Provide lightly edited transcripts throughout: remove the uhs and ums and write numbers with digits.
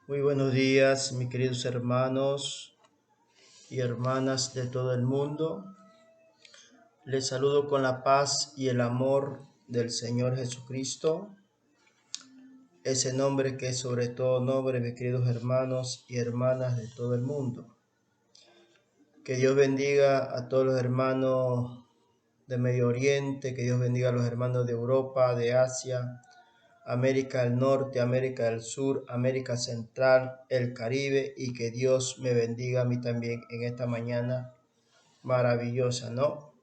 Muy buenos días, mis queridos hermanos y hermanas de todo el mundo. Les saludo con la paz y el amor del Señor Jesucristo, ese nombre que es sobre todo nombre, mis queridos hermanos y hermanas de todo el mundo. Que Dios bendiga a todos los hermanos de Medio Oriente, que Dios bendiga a los hermanos de Europa, de Asia, América del Norte, América del Sur, América Central, el Caribe, y que Dios me bendiga a mí también en esta mañana maravillosa, ¿no?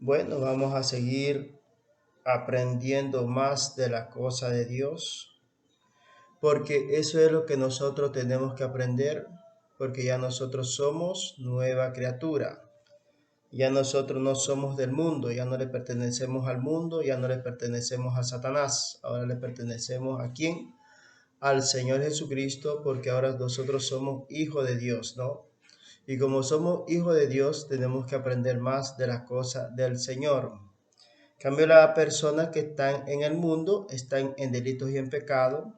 Bueno, vamos a seguir aprendiendo más de la cosa de Dios, porque eso es lo que nosotros tenemos que aprender, porque ya nosotros somos nueva criatura. Ya nosotros no somos del mundo, ya no le pertenecemos al mundo, ya no le pertenecemos a Satanás. Ahora le pertenecemos ¿a quién? Al Señor Jesucristo, porque ahora nosotros somos hijos de Dios, ¿no? Y como somos hijos de Dios, tenemos que aprender más de las cosas del Señor. En cambio, las personas que están en el mundo están en delitos y en pecado.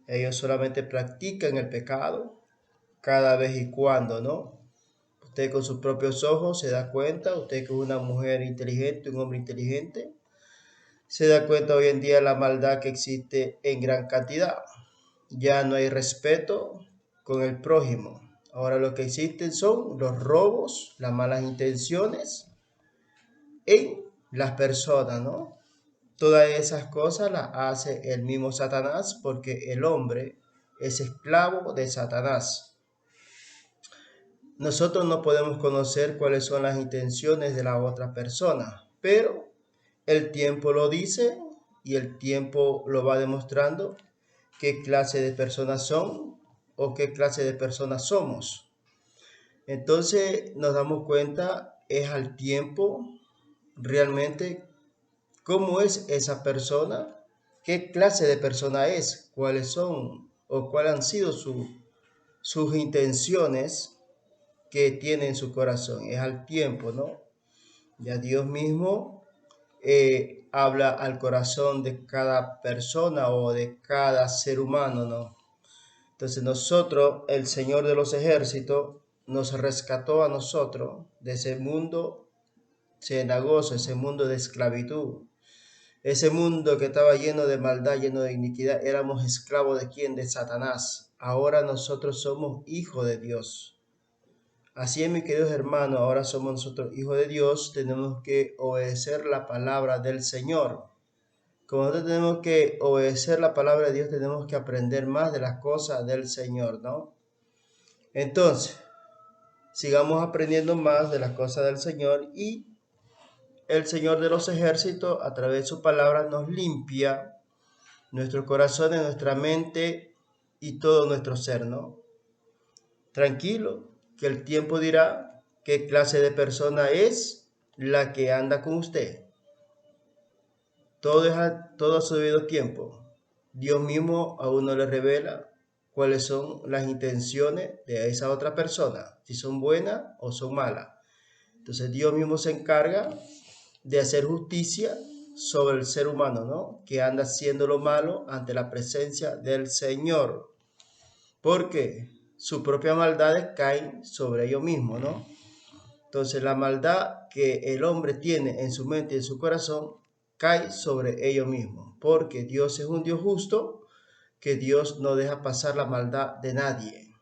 Ellos solamente practican el pecado cada vez y cuando, ¿no? Usted con sus propios ojos se da cuenta, usted que es una mujer inteligente, un hombre inteligente, se da cuenta hoy en día de la maldad que existe en gran cantidad. Ya no hay respeto con el prójimo. Ahora lo que existen son los robos, las malas intenciones en las personas, ¿no? Todas esas cosas las hace el mismo Satanás porque el hombre es esclavo de Satanás. Nosotros no podemos conocer cuáles son las intenciones de la otra persona, pero el tiempo lo dice y el tiempo lo va demostrando qué clase de personas son o qué clase de personas somos. Entonces nos damos cuenta, es al tiempo realmente cómo es esa persona, qué clase de persona es, cuáles son o cuáles han sido sus intenciones que tiene en su corazón. Es al tiempo, ¿no? Ya Dios mismo habla al corazón de cada persona o de cada ser humano, ¿no? Entonces nosotros, el Señor de los ejércitos, nos rescató a nosotros de ese mundo cenagoso, ese mundo de esclavitud, ese mundo que estaba lleno de maldad, lleno de iniquidad. Éramos esclavos de quién? De Satanás. Ahora nosotros somos hijos de Dios. Así es, mis queridos hermanos, ahora somos nosotros hijos de Dios, tenemos que obedecer la palabra del Señor. Como nosotros tenemos que obedecer la palabra de Dios, tenemos que aprender más de las cosas del Señor, ¿no? Entonces, sigamos aprendiendo más de las cosas del Señor y el Señor de los ejércitos, a través de su palabra, nos limpia nuestros corazones, nuestra mente y todo nuestro ser, ¿no? Tranquilo, que el tiempo dirá qué clase de persona es la que anda con usted. Todo a su debido tiempo. Dios mismo a uno le revela cuáles son las intenciones de esa otra persona, si son buenas o son malas. Entonces Dios mismo se encarga de hacer justicia sobre el ser humano, ¿no? Que anda haciendo lo malo ante la presencia del Señor. Porque sus propias maldades caen sobre ellos mismos, ¿no? Entonces la maldad que el hombre tiene en su mente y en su corazón cae sobre ellos mismos, porque Dios es un Dios justo, que Dios no deja pasar la maldad de nadie.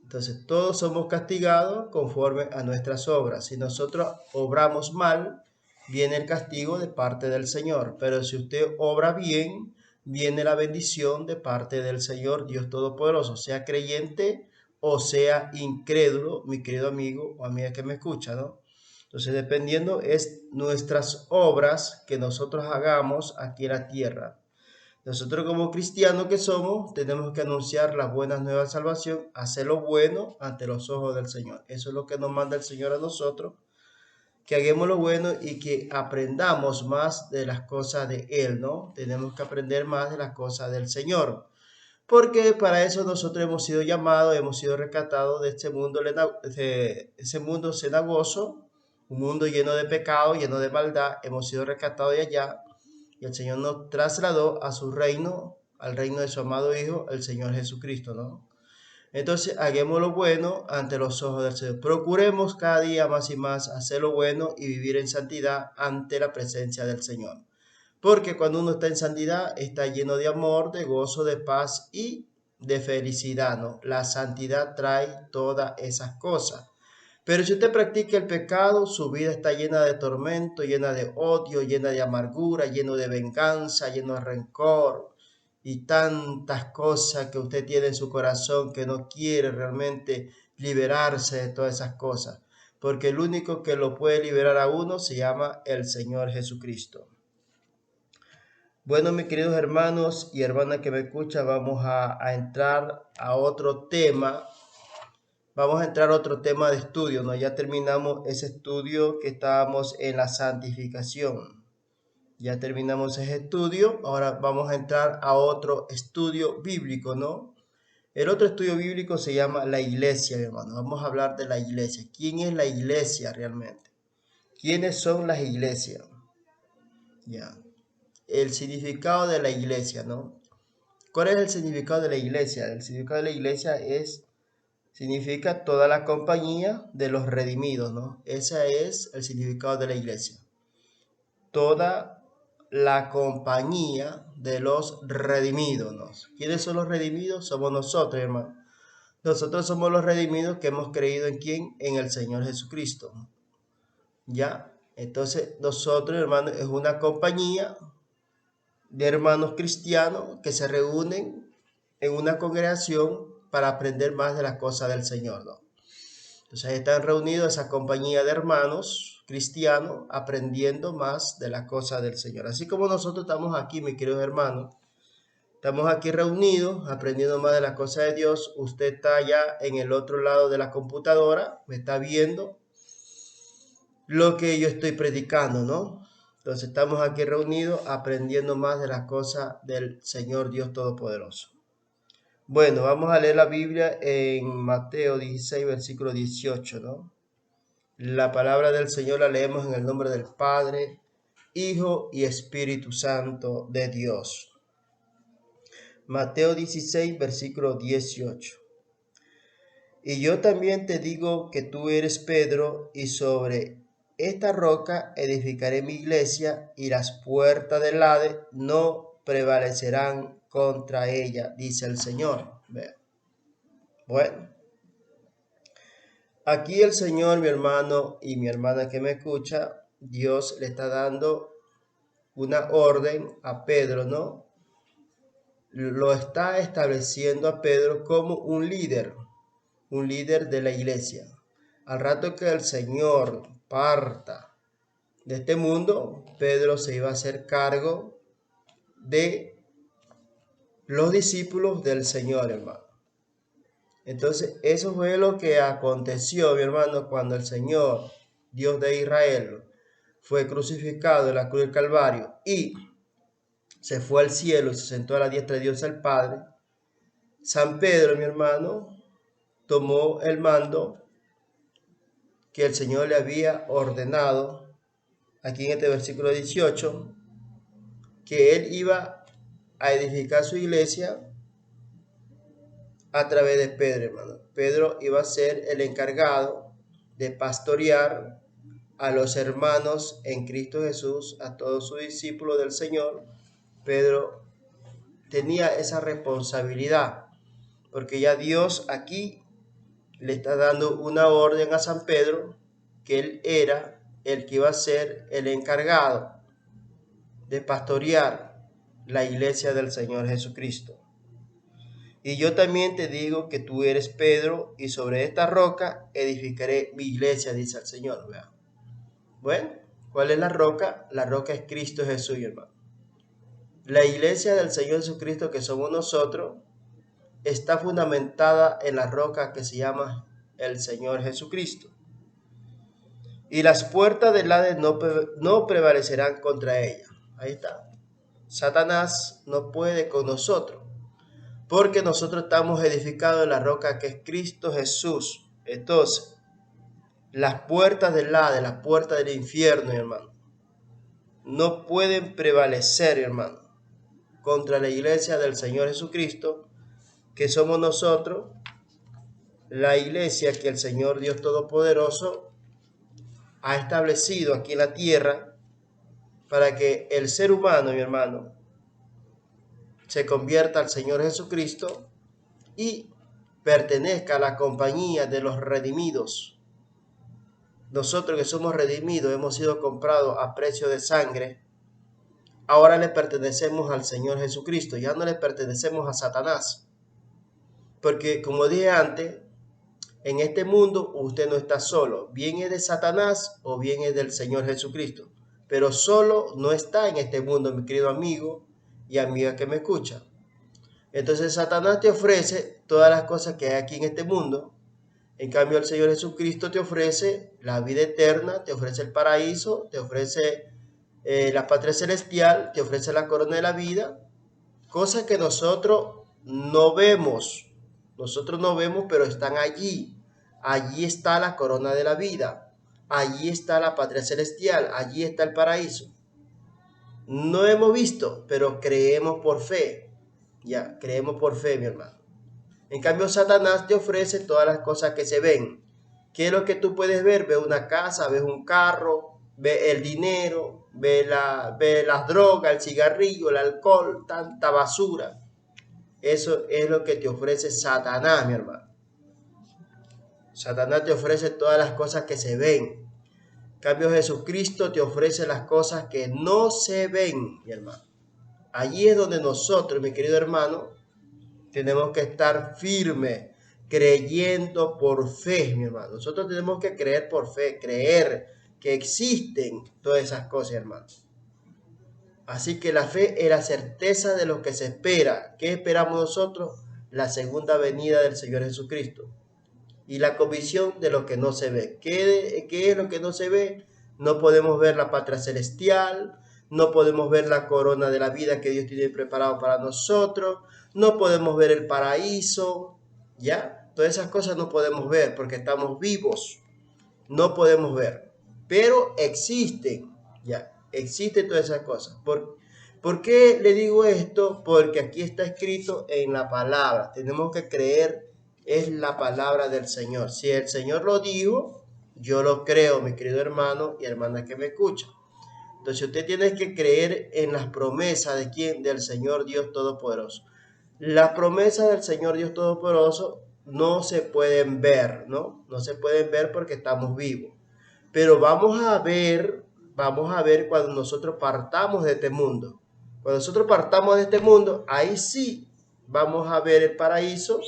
Entonces todos somos castigados conforme a nuestras obras. Si nosotros obramos mal, viene el castigo de parte del Señor, pero si usted obra bien, viene la bendición de parte del Señor Dios Todopoderoso, sea creyente o sea incrédulo, mi querido amigo o amiga que me escucha, ¿no? Entonces, dependiendo es nuestras obras que nosotros hagamos aquí en la tierra. Nosotros como cristianos que somos, tenemos que anunciar las buenas nuevas de salvación, hacer lo bueno ante los ojos del Señor. Eso es lo que nos manda el Señor a nosotros, que hagamos lo bueno y que aprendamos más de las cosas de Él, ¿no? Tenemos que aprender más de las cosas del Señor, porque para eso nosotros hemos sido llamados, hemos sido rescatados de este mundo, de ese mundo cenagoso, un mundo lleno de pecado, lleno de maldad. Hemos sido rescatados de allá y el Señor nos trasladó a su reino al reino de su amado Hijo, el Señor Jesucristo, ¿no? Entonces, hagamos lo bueno ante los ojos del Señor. Procuremos cada día más y más hacer lo bueno y vivir en santidad ante la presencia del Señor. Porque cuando uno está en santidad, está lleno de amor, de gozo, de paz y de felicidad, ¿no? La santidad trae todas esas cosas. Pero si usted practica el pecado, su vida está llena de tormento, llena de odio, llena de amargura, lleno de venganza, lleno de rencor y tantas cosas que usted tiene en su corazón que no quiere realmente liberarse de todas esas cosas. Porque el único que lo puede liberar a uno se llama el Señor Jesucristo. Bueno, mis queridos hermanos y hermanas que me escuchan, vamos a entrar a otro tema. Vamos a entrar a otro tema de estudio, ¿no? Ya terminamos ese estudio que estábamos en la santificación. Ya terminamos ese estudio, ahora vamos a entrar a otro estudio bíblico, ¿no? El otro estudio bíblico se llama la iglesia, mi hermano. Vamos a hablar de la iglesia. ¿Quién es la iglesia realmente? ¿Quiénes son las iglesias? Ya. El significado de la iglesia, ¿no? ¿Cuál es el significado de la iglesia? El significado de la iglesia significa toda la compañía de los redimidos, ¿no? Ese es el significado de la iglesia. Toda la compañía de los redimidos, ¿no? ¿Quiénes son los redimidos? Somos nosotros, hermano. Nosotros somos los redimidos que hemos creído en quién, en el Señor Jesucristo. ¿Ya? Entonces, nosotros, hermano, es una compañía de hermanos cristianos que se reúnen en una congregación para aprender más de las cosas del Señor, ¿no? Entonces están reunidos esa compañía de hermanos cristianos aprendiendo más de las cosas del Señor. Así como nosotros estamos aquí, mis queridos hermanos, estamos aquí reunidos aprendiendo más de las cosas de Dios. Usted está allá en el otro lado de la computadora, me está viendo lo que yo estoy predicando, ¿no? Entonces estamos aquí reunidos aprendiendo más de las cosas del Señor Dios Todopoderoso. Bueno, vamos a leer la Biblia en Mateo 16, versículo 18, ¿no? La palabra del Señor la leemos en el nombre del Padre, Hijo y Espíritu Santo de Dios. Mateo 16, versículo 18. Y yo también te digo que tú eres Pedro, y sobre esta roca edificaré mi iglesia, y las puertas del Hades no prevalecerán contra ella, dice el Señor. Bueno, aquí el Señor, mi hermano y mi hermana que me escucha, Dios le está dando una orden a Pedro, ¿no? Lo está estableciendo a Pedro como un líder de la iglesia. Al rato que el Señor parta de este mundo, Pedro se iba a hacer cargo de los discípulos del Señor, hermano. Entonces, eso fue lo que aconteció, mi hermano, cuando el Señor, Dios de Israel, fue crucificado en la cruz del Calvario y se fue al cielo y se sentó a la diestra de Dios el Padre. San Pedro, mi hermano, tomó el mando que el Señor le había ordenado, aquí en este versículo 18, que él iba a edificar su iglesia a través de Pedro, hermano. Pedro iba a ser el encargado de pastorear a los hermanos en Cristo Jesús, a todos sus discípulos del Señor. Pedro tenía esa responsabilidad, porque ya Dios aquí le está dando una orden a San Pedro, que él era el que iba a ser el encargado de pastorear la iglesia del Señor Jesucristo. Y yo también te digo que tú eres Pedro, y sobre esta roca edificaré mi iglesia, dice el Señor. ¿Verdad? Bueno, ¿cuál es la roca? La roca es Cristo Jesús, hermano. La iglesia del Señor Jesucristo, que somos nosotros, está fundamentada en la roca que se llama el Señor Jesucristo. Y las puertas del Hades no prevalecerán contra ella. Ahí está. Satanás no puede con nosotros, porque nosotros estamos edificados en la roca que es Cristo Jesús. Entonces, las puertas del Hades, las puertas del infierno, hermano, no pueden prevalecer, hermano. contra la iglesia del Señor Jesucristo, que somos nosotros, la iglesia que el Señor Dios Todopoderoso ha establecido aquí en la tierra para que el ser humano, mi hermano, se convierta al Señor Jesucristo y pertenezca a la compañía de los redimidos. Nosotros que somos redimidos, hemos sido comprados a precio de sangre, ahora le pertenecemos al Señor Jesucristo, ya no le pertenecemos a Satanás. Porque como dije antes, en este mundo usted no está solo, bien es de Satanás o bien es del Señor Jesucristo, pero solo no está en este mundo, mi querido amigo y amiga que me escucha. Entonces Satanás te ofrece todas las cosas que hay aquí en este mundo. En cambio el Señor Jesucristo te ofrece la vida eterna, te ofrece el paraíso, te ofrece la patria celestial, te ofrece la corona de la vida, cosas que nosotros no vemos. Nosotros no vemos, pero están allí. Allí está la corona de la vida. Allí está la patria celestial. Allí está el paraíso. No hemos visto, pero creemos por fe. Ya, creemos por fe, mi hermano. En cambio, Satanás te ofrece todas las cosas que se ven. ¿Qué es lo que tú puedes ver? Ves una casa, ves un carro, ves el dinero, ves las drogas, el cigarrillo, el alcohol, tanta basura. Eso es lo que te ofrece Satanás, mi hermano. Satanás te ofrece todas las cosas que se ven. En cambio, Jesucristo te ofrece las cosas que no se ven, mi hermano. Allí es donde nosotros, mi querido hermano, tenemos que estar firmes, creyendo por fe, mi hermano. Nosotros tenemos que creer por fe, creer que existen todas esas cosas, hermano. Así que la fe es la certeza de lo que se espera. ¿Qué esperamos nosotros? La segunda venida del Señor Jesucristo. Y la convicción de lo que no se ve. ¿Qué es lo que no se ve? No podemos ver la patria celestial, no podemos ver la corona de la vida que Dios tiene preparado para nosotros, no podemos ver el paraíso, ¿ya? Todas esas cosas no podemos ver porque estamos vivos, no podemos ver, pero existen, ¿ya? Existen todas esas cosas. ¿Por qué le digo esto? Porque aquí está escrito en la palabra, tenemos que creer, es la palabra del Señor. Si el Señor lo dijo, yo lo creo, mi querido hermano y hermana que me escucha. Entonces usted tiene que creer en las promesas de quién, del Señor Dios Todopoderoso. Las promesas del Señor Dios Todopoderoso no se pueden ver, ¿no? No se pueden ver porque estamos vivos. Pero vamos a ver cuando nosotros partamos de este mundo. Cuando nosotros partamos de este mundo, ahí sí vamos a ver el paraíso,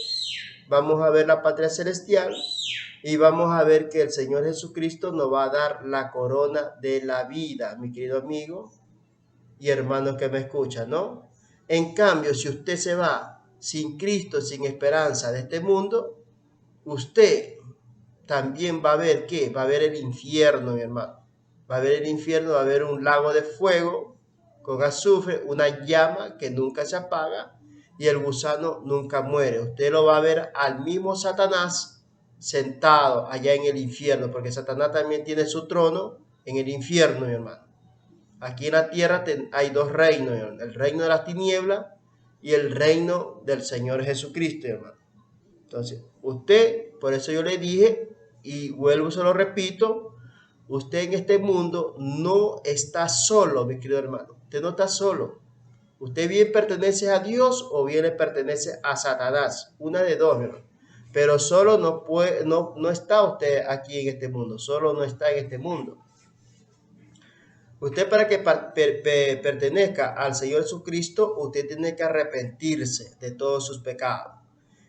vamos a ver la patria celestial y vamos a ver que el Señor Jesucristo nos va a dar la corona de la vida, mi querido amigo y hermano que me escuchan, ¿no? En cambio, si usted se va sin Cristo, sin esperanza de este mundo, usted también va a ver ¿qué? Va a ver el infierno, mi hermano. Va a ver el infierno, va a haber un lago de fuego con azufre, una llama que nunca se apaga y el gusano nunca muere. Usted lo va a ver al mismo Satanás sentado allá en el infierno, porque Satanás también tiene su trono en el infierno, mi hermano. Aquí en la tierra hay dos reinos, hermano, el reino de las tinieblas y el reino del Señor Jesucristo, hermano. Entonces, usted, por eso yo le dije, y vuelvo, se lo repito, usted en este mundo no está solo, mi querido hermano. Usted no está solo. Usted bien pertenece a Dios o bien le pertenece a Satanás. Una de dos, hermano. Pero solo no está usted aquí en este mundo. Solo no está en este mundo. Usted para que pertenezca al Señor Jesucristo, usted tiene que arrepentirse de todos sus pecados.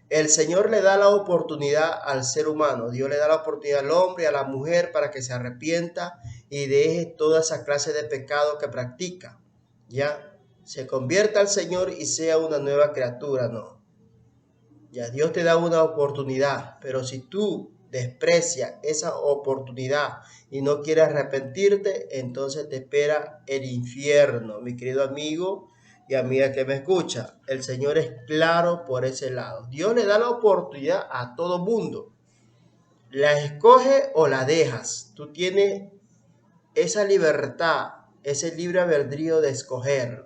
El Señor le da la oportunidad al ser humano, Dios le da la oportunidad al hombre y a la mujer para que se arrepienta y deje toda esa clase de pecado que practica. Ya, se convierta al Señor y sea una nueva criatura, no. Ya Dios te da una oportunidad, pero si tú desprecias esa oportunidad y no quieres arrepentirte, entonces te espera el infierno, mi querido amigo y amiga que me escucha. El Señor es claro por ese lado. Dios le da la oportunidad a todo mundo. La escoge o la dejas. Tú tienes esa libertad, ese libre albedrío de escoger.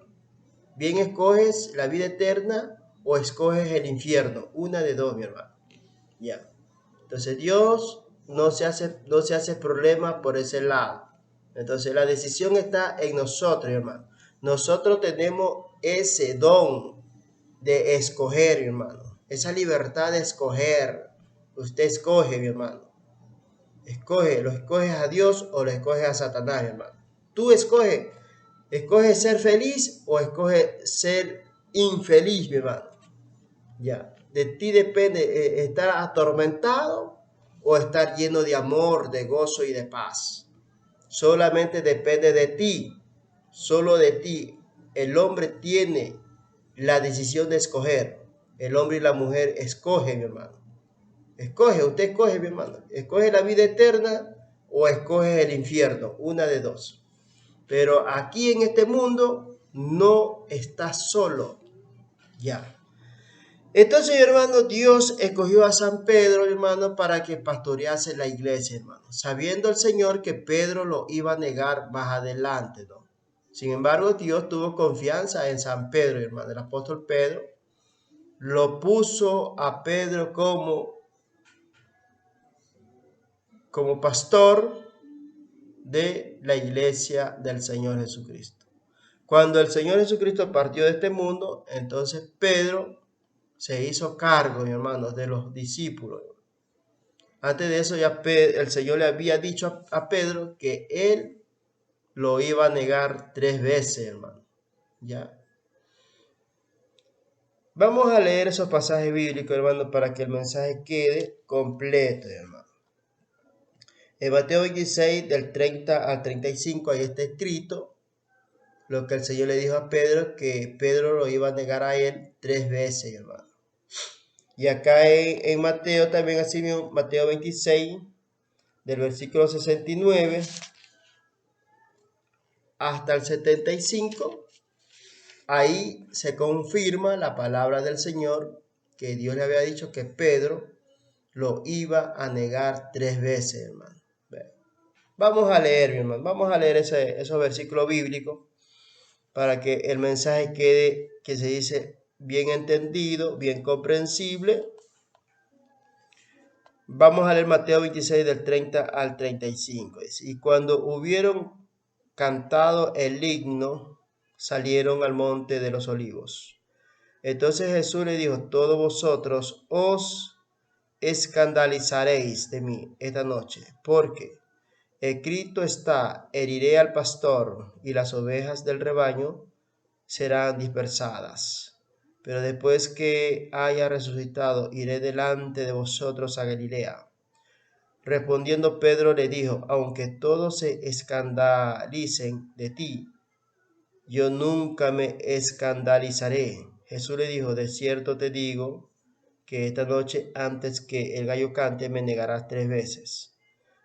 Bien escoges la vida eterna o escoges el infierno. Una de dos, mi hermano. Ya. Entonces Dios no se hace problema por ese lado. Entonces la decisión está en nosotros, hermano. Nosotros tenemos ese don de escoger, hermano. Esa libertad de escoger. Usted escoge, mi hermano. Escoge, lo escoges a Dios o lo escoges a Satanás, mi hermano. Tú escoges. Escoge ser feliz o escoge ser infeliz, mi hermano. Ya, de ti depende estar atormentado o estar lleno de amor, de gozo y de paz. Solamente depende de ti, solo de ti. El hombre tiene la decisión de escoger. El hombre y la mujer escogen, mi hermano. Escoge, usted escoge, mi hermano. Escoge la vida eterna o escoge el infierno, una de dos. Pero aquí en este mundo no estás solo. Ya. Entonces, hermano, Dios escogió a San Pedro, hermano, para que pastorease la iglesia, hermano, sabiendo el Señor que Pedro lo iba a negar más adelante, ¿no? Sin embargo, Dios tuvo confianza en San Pedro, hermano. El apóstol Pedro lo puso a Pedro como pastor de la iglesia del Señor Jesucristo. Cuando el Señor Jesucristo partió de este mundo, entonces Pedro se hizo cargo, mi hermano, de los discípulos. Antes de eso ya el Señor le había dicho a Pedro que él lo iba a negar 3 veces, hermano. Ya. Vamos a leer esos pasajes bíblicos, hermano, para que el mensaje quede completo, hermano. En Mateo 26, del 30 al 35, ahí está escrito lo que el Señor le dijo a Pedro, que Pedro lo iba a negar a él 3 veces, hermano. Y acá en Mateo también, así mismo, Mateo 26, del versículo 69 hasta el 75, ahí se confirma la palabra del Señor, que Dios le había dicho que Pedro lo iba a negar 3 veces, hermano. Vamos a leer, mi hermano, vamos a leer esos versículos bíblicos para que el mensaje quede, que se dice, bien entendido, bien comprensible. Vamos a leer Mateo 26 del 30 al 35. Y cuando hubieron cantado el himno, salieron al monte de los olivos. Entonces Jesús le dijo: todos vosotros os escandalizaréis de mí esta noche, porque escrito está: heriré al pastor, y las ovejas del rebaño serán dispersadas. Pero después que haya resucitado, iré delante de vosotros a Galilea. Respondiendo Pedro le dijo: aunque todos se escandalicen de ti, yo nunca me escandalizaré. Jesús le dijo: de cierto te digo que esta noche, antes que el gallo cante, me negarás 3 veces.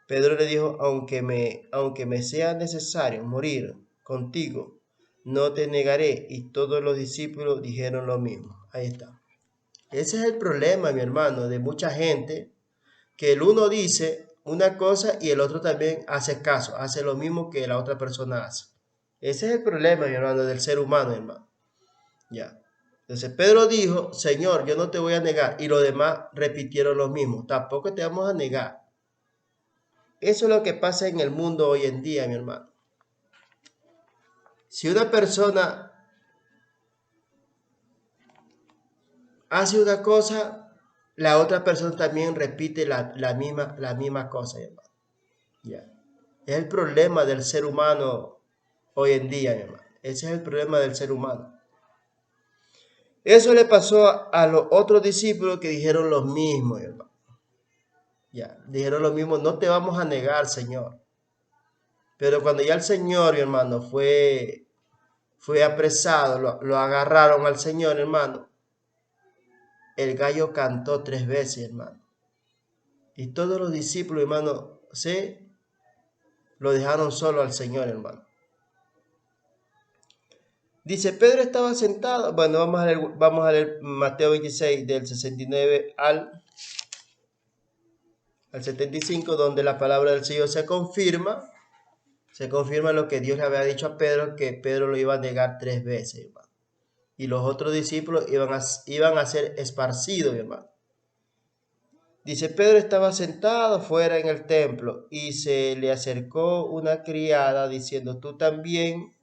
Pedro le dijo: aunque me sea necesario morir contigo, no te negaré. Y todos los discípulos dijeron lo mismo. Ahí está. Ese es el problema, mi hermano, de mucha gente, que el uno dice una cosa y el otro también hace caso, hace lo mismo que la otra persona hace. Ese es el problema, mi hermano, del ser humano, hermano. Ya. Entonces Pedro dijo: Señor, yo no te voy a negar. Y los demás repitieron lo mismo: tampoco te vamos a negar. Eso es lo que pasa en el mundo hoy en día, mi hermano. Si una persona hace una cosa, la otra persona también repite la misma cosa, hermano. Ya. Es el problema del ser humano hoy en día, mi hermano. Ese es el problema del ser humano. Eso le pasó a los otros discípulos que dijeron lo mismo, hermano. Ya, dijeron lo mismo: no te vamos a negar, Señor. Pero cuando ya el Señor, mi hermano, fue apresado, lo agarraron al Señor, hermano, el gallo cantó 3 veces, hermano. Y todos los discípulos, hermano, lo dejaron solo al Señor, hermano. Dice: Pedro estaba sentado. Bueno, vamos a leer Mateo 26 del 69 al 75, donde la palabra del Señor se confirma lo que Dios le había dicho a Pedro, que Pedro lo iba a negar 3 veces, hermano. y los otros discípulos iban a ser esparcidos, mi hermano. Dice, Pedro estaba sentado fuera en el templo y se le acercó una criada diciendo, tú también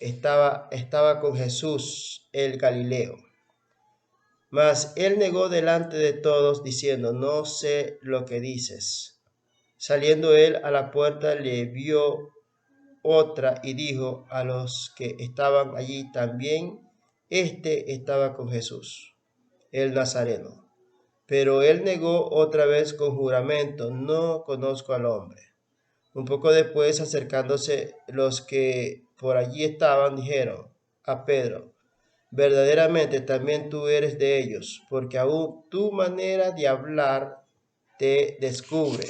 estaba con Jesús el Galileo. Mas él negó delante de todos diciendo, no sé lo que dices. Saliendo él a la puerta le vio otra y dijo a los que estaban allí también, estaba con Jesús, el Nazareno. Pero él negó otra vez con juramento, no conozco al hombre. Un poco después, acercándose los que por allí estaban, dijeron a Pedro, verdaderamente también tú eres de ellos, porque aún tu manera de hablar te descubre.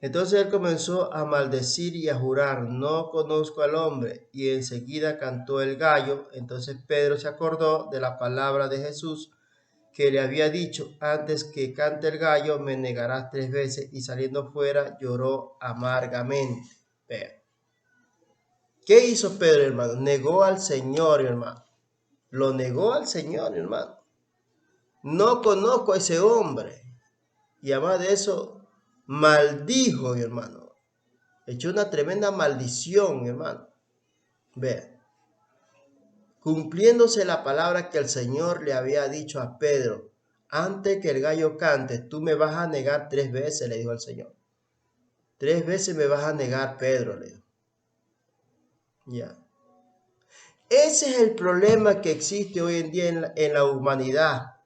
Entonces él comenzó a maldecir y a jurar, no conozco al hombre, y enseguida cantó el gallo. Entonces Pedro se acordó de la palabra de Jesús que le había dicho, antes que cante el gallo me negarás 3 veces, y saliendo fuera lloró amargamente. Vean. ¿Qué hizo Pedro, hermano? Negó al Señor, hermano. Lo negó al Señor, hermano. No conozco a ese hombre. Y además de eso, maldijo, hermano. Echó una tremenda maldición, hermano. Vean. Cumpliéndose la palabra que el Señor le había dicho a Pedro, antes que el gallo cante, tú me vas a negar 3 veces, le dijo el Señor. 3 veces me vas a negar, Pedro, le dijo. Ya. Ese es el problema que existe hoy en día en la humanidad.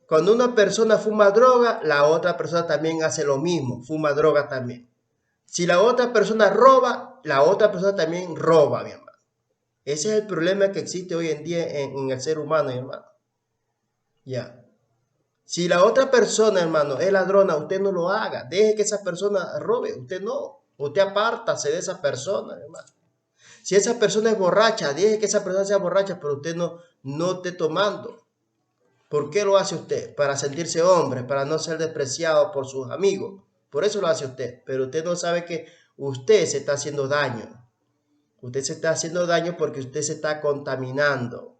Cuando una persona fuma droga, la otra persona también hace lo mismo, fuma droga también. Si la otra persona roba, la otra persona también roba, mi hermano. Ese es el problema que existe hoy en día en el ser humano, mi hermano. Ya. Si la otra persona, hermano, es ladrona, usted no lo haga. Deje que esa persona robe, usted no. Usted apártase de esa persona, hermano. Si esa persona es borracha, deje que esa persona sea borracha, pero usted no esté tomando. ¿Por qué lo hace usted? Para sentirse hombre, para no ser despreciado por sus amigos. Por eso lo hace usted. Pero usted no sabe que usted se está haciendo daño. Usted se está haciendo daño porque usted se está contaminando.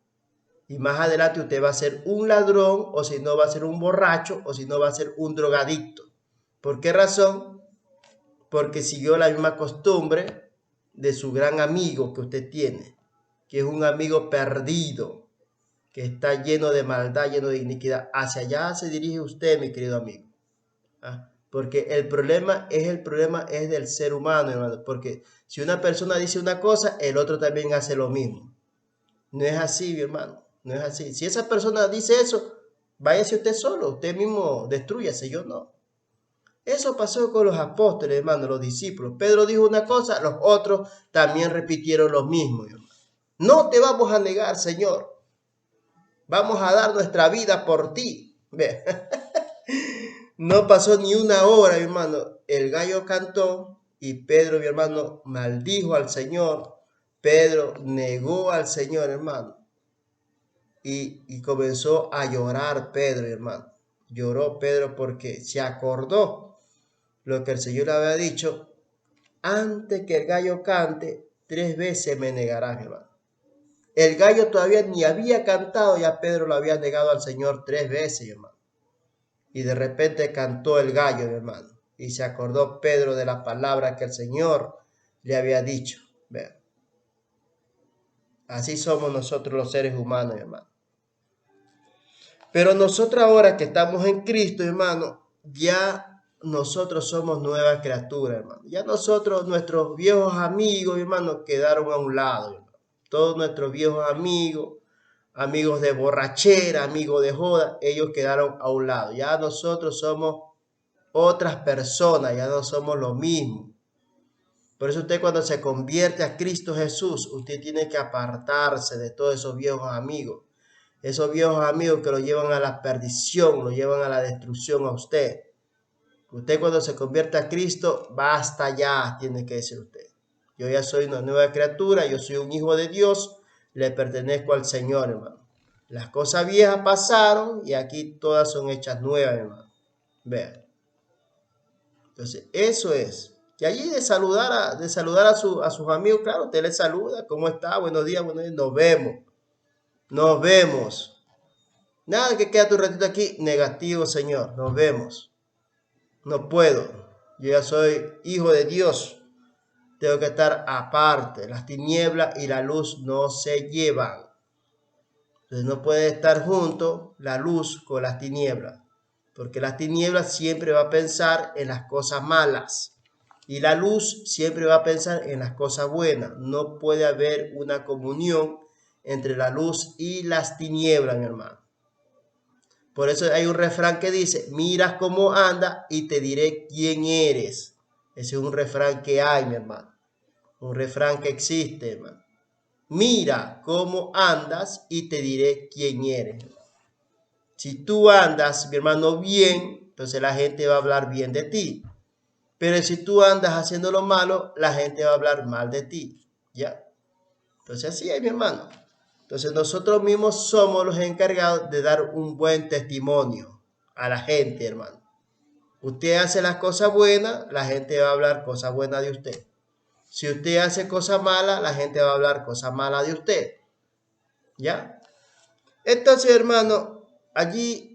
Y más adelante usted va a ser un ladrón, o si no va a ser un borracho, o si no va a ser un drogadicto. ¿Por qué razón? Porque siguió la misma costumbre de su gran amigo que usted tiene, que es un amigo perdido, que está lleno de maldad, lleno de iniquidad. Hacia allá se dirige usted, mi querido amigo. ¿Ah? Porque el problema es del ser humano, hermano. Porque si una persona dice una cosa, el otro también hace lo mismo. No es así, mi hermano. No es así. Si esa persona dice eso, váyase usted solo. Usted mismo destrúyase, yo no. Eso pasó con los apóstoles, hermano, los discípulos. Pedro dijo una cosa, los otros también repitieron lo mismo, hermano. No te vamos a negar, Señor. Vamos a dar nuestra vida por ti. Ve. No pasó ni una hora, mi hermano. El gallo cantó y Pedro, mi hermano, maldijo al Señor. Pedro negó al Señor, hermano. Y comenzó a llorar Pedro, hermano. Lloró Pedro porque se acordó lo que el Señor le había dicho. Antes que el gallo cante, 3 veces me negarás, hermano. El gallo todavía ni había cantado, ya Pedro lo había negado al Señor 3 veces, hermano. Y de repente cantó el gallo, hermano. Y se acordó Pedro de la palabra que el Señor le había dicho. Vean. Así somos nosotros los seres humanos, hermano. Pero nosotros ahora que estamos en Cristo, hermano, ya nosotros somos nuevas criaturas, hermano. Ya nosotros, nuestros viejos amigos, hermano, quedaron a un lado, hermano. Todos nuestros viejos amigos, amigos de borrachera, amigos de joda, ellos quedaron a un lado. Ya nosotros somos otras personas, ya no somos lo mismo. Por eso usted cuando se convierte a Cristo Jesús, usted tiene que apartarse de todos esos viejos amigos. Esos viejos amigos que lo llevan a la perdición, lo llevan a la destrucción a usted. Usted cuando se convierte a Cristo, basta ya, tiene que decir usted. Yo ya soy una nueva criatura, yo soy un hijo de Dios, le pertenezco al Señor, hermano. Las cosas viejas pasaron y aquí todas son hechas nuevas, hermano. Vean. Entonces, eso es. Y allí de saludar a sus amigos, claro, usted les saluda, ¿cómo está? Buenos días, nos vemos, nos vemos. Nada que queda tu ratito aquí, negativo, Señor, nos vemos. No puedo, yo ya soy hijo de Dios, tengo que estar aparte. Las tinieblas y la luz no se llevan. Entonces no puede estar junto la luz con las tinieblas, porque las tinieblas siempre va a pensar en las cosas malas y la luz siempre va a pensar en las cosas buenas. No puede haber una comunión entre la luz y las tinieblas, mi hermano. Por eso hay un refrán que dice, mira cómo anda y te diré quién eres. Ese es un refrán que hay, mi hermano. Un refrán que existe, hermano. Mira cómo andas y te diré quién eres. Si tú andas, mi hermano, bien, entonces la gente va a hablar bien de ti. Pero si tú andas haciendo lo malo, la gente va a hablar mal de ti. ¿Ya? Entonces así es, mi hermano. Entonces nosotros mismos somos los encargados de dar un buen testimonio a la gente, hermano. Usted hace las cosas buenas, la gente va a hablar cosas buenas de usted. Si usted hace cosas malas, la gente va a hablar cosas malas de usted. ¿Ya? Entonces, hermano, allí,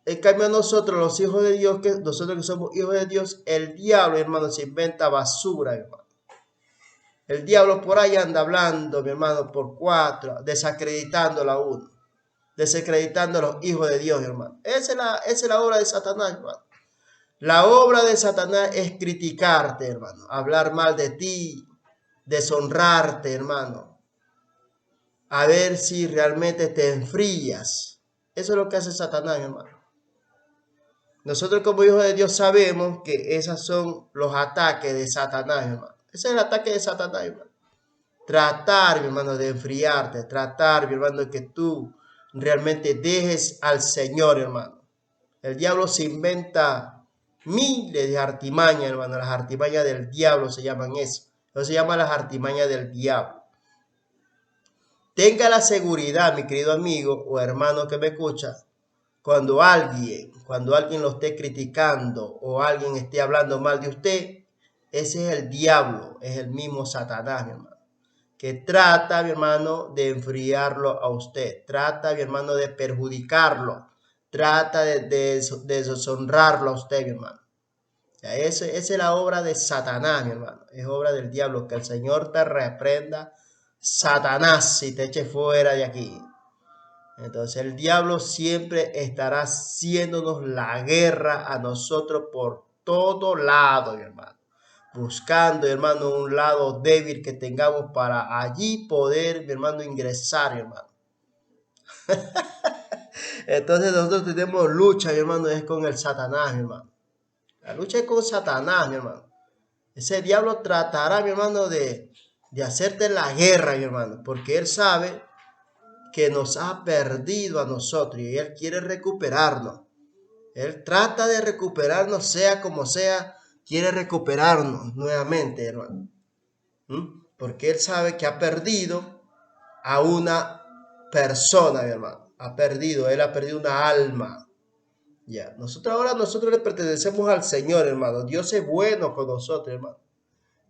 en cambio a nosotros, los hijos de Dios, nosotros que somos hijos de Dios, el diablo, hermano, se inventa basura, hermano. El diablo por ahí anda hablando, mi hermano, por cuatro, desacreditando a uno, desacreditando a los hijos de Dios, hermano. Esa es la obra de Satanás, hermano. La obra de Satanás es criticarte, hermano, hablar mal de ti, deshonrarte, hermano, a ver si realmente te enfrías. Eso es lo que hace Satanás, hermano. Nosotros como hijos de Dios sabemos que esos son los ataques de Satanás, hermano. Ese es el ataque de Satanás, hermano. Tratar, mi hermano, de enfriarte, tratar, mi hermano, de que tú realmente dejes al Señor, hermano. El diablo se inventa miles de artimañas, hermano. Las artimañas del diablo se llaman eso. Eso se llama las artimañas del diablo. Tenga la seguridad, mi querido amigo o hermano que me escucha, cuando alguien lo esté criticando o alguien esté hablando mal de usted, ese es el diablo, es el mismo Satanás, mi hermano, que trata, mi hermano, de enfriarlo a usted, trata, mi hermano, de perjudicarlo, trata de deshonrarlo a usted, mi hermano. Esa es la obra de Satanás, mi hermano, es obra del diablo. Que el Señor te reprenda, Satanás, y te eche fuera de aquí. Entonces el diablo siempre estará haciéndonos la guerra a nosotros por todo lado, mi hermano. Buscando, hermano, un lado débil que tengamos para allí poder, mi hermano, ingresar, mi hermano. Entonces nosotros tenemos lucha, mi hermano, es con el Satanás, mi hermano. La lucha es con Satanás, mi hermano. Ese diablo tratará, mi hermano, de hacerte la guerra, mi hermano, porque él sabe que nos ha perdido a nosotros y él quiere recuperarnos. Él trata de recuperarnos, sea como sea, quiere recuperarnos nuevamente, hermano. Porque él sabe que ha perdido a una persona, mi hermano. Él ha perdido una alma. Ya, nosotros le pertenecemos al Señor, hermano. Dios es bueno con nosotros, hermano.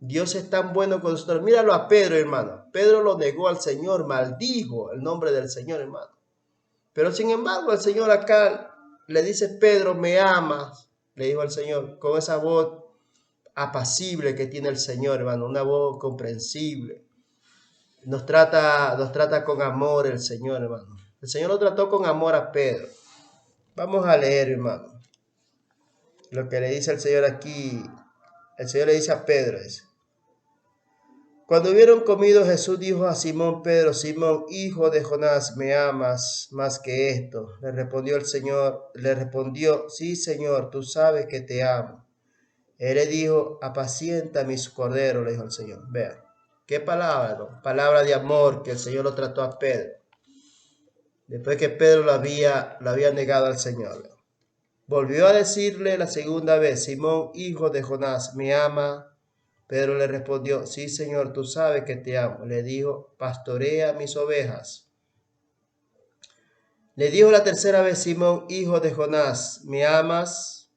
Dios es tan bueno con nosotros. Míralo a Pedro, hermano. Pedro lo negó al Señor, maldijo el nombre del Señor, hermano. Pero sin embargo, el Señor acá le dice, Pedro, ¿me amas? Le dijo al Señor, con esa voz apacible que tiene el Señor, hermano, una voz comprensible. Nos trata con amor el Señor, hermano. El Señor lo trató con amor a Pedro. Vamos a leer, hermano, lo que le dice el Señor aquí. El Señor le dice a Pedro, dice, cuando hubieron comido, Jesús dijo a Simón Pedro, Simón, hijo de Jonás, ¿me amas más que esto? Le respondió, sí, Señor, tú sabes que te amo. Él le dijo, apacienta mis corderos, le dijo el Señor. Vean, qué palabra, ¿no? Palabra de amor que el Señor lo trató a Pedro. Después que Pedro lo había negado al Señor. Volvió a decirle la segunda vez, Simón, hijo de Jonás, ¿me ama? Pedro le respondió, sí, Señor, tú sabes que te amo. Le dijo, pastorea mis ovejas. Le dijo la tercera vez, Simón, hijo de Jonás, ¿me amas?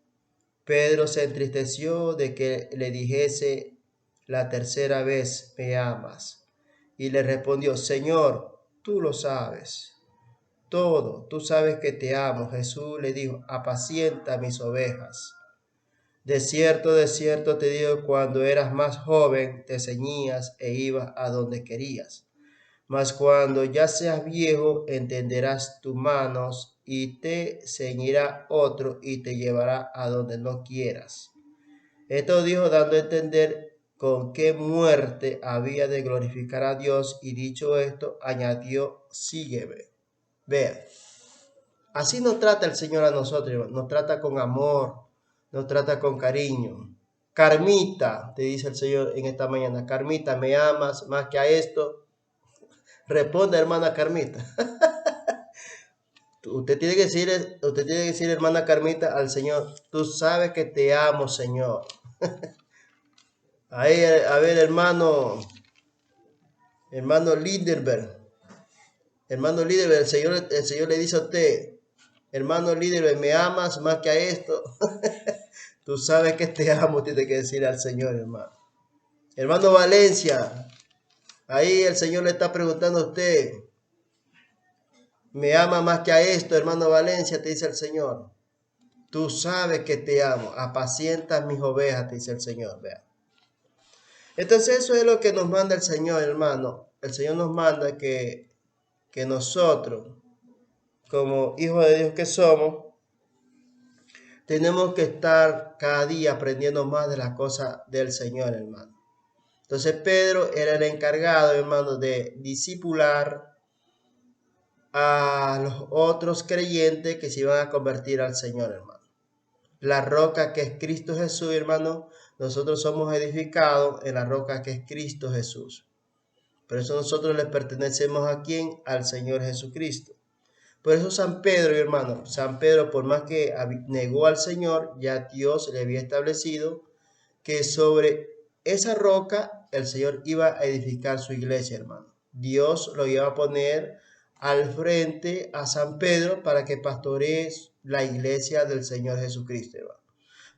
Pedro se entristeció de que le dijese la tercera vez, ¿me amas? Y le respondió, Señor, tú lo sabes todo, tú sabes que te amo. Jesús le dijo, apacienta mis ovejas. De cierto te digo, cuando eras más joven te ceñías e ibas a donde querías. Mas cuando ya seas viejo, entenderás tus manos y te ceñirá otro y te llevará a donde no quieras. Esto dijo dando a entender con qué muerte había de glorificar a Dios, y dicho esto, añadió, sígueme. Vea, así nos trata el Señor a nosotros, hermano. Nos trata con amor, nos trata con cariño. Carmita, te dice el Señor en esta mañana, Carmita, ¿me amas más que a esto? Responde, hermana Carmita. Usted tiene que decir, hermana Carmita, al Señor, tú sabes que te amo, Señor. Ahí, a ver, hermano Linderberg, el Señor le dice a usted, hermano Linderberg, ¿me amas más que a esto? Tú sabes que te amo, tiene que decir al Señor, hermano. Hermano Valencia, ahí el Señor le está preguntando a usted, ¿me ama más que a esto, hermano Valencia? Te dice el Señor. Tú sabes que te amo, apacientas mis ovejas, te dice el Señor. Vea. Entonces eso es lo que nos manda el Señor, hermano. El Señor nos manda que nosotros, como hijos de Dios que somos, tenemos que estar cada día aprendiendo más de las cosas del Señor, hermano. Entonces Pedro era el encargado, hermano, de discipular a los otros creyentes que se iban a convertir al Señor, hermano. La roca que es Cristo Jesús, hermano, nosotros somos edificados en la roca que es Cristo Jesús. Por eso nosotros le pertenecemos a quién? Al Señor Jesucristo. Por eso San Pedro, hermano, San Pedro, por más que negó al Señor, ya Dios le había establecido que sobre esa roca el Señor iba a edificar su iglesia, hermano. Dios lo iba a poner al frente a San Pedro para que pastoree la iglesia del Señor Jesucristo, hermano.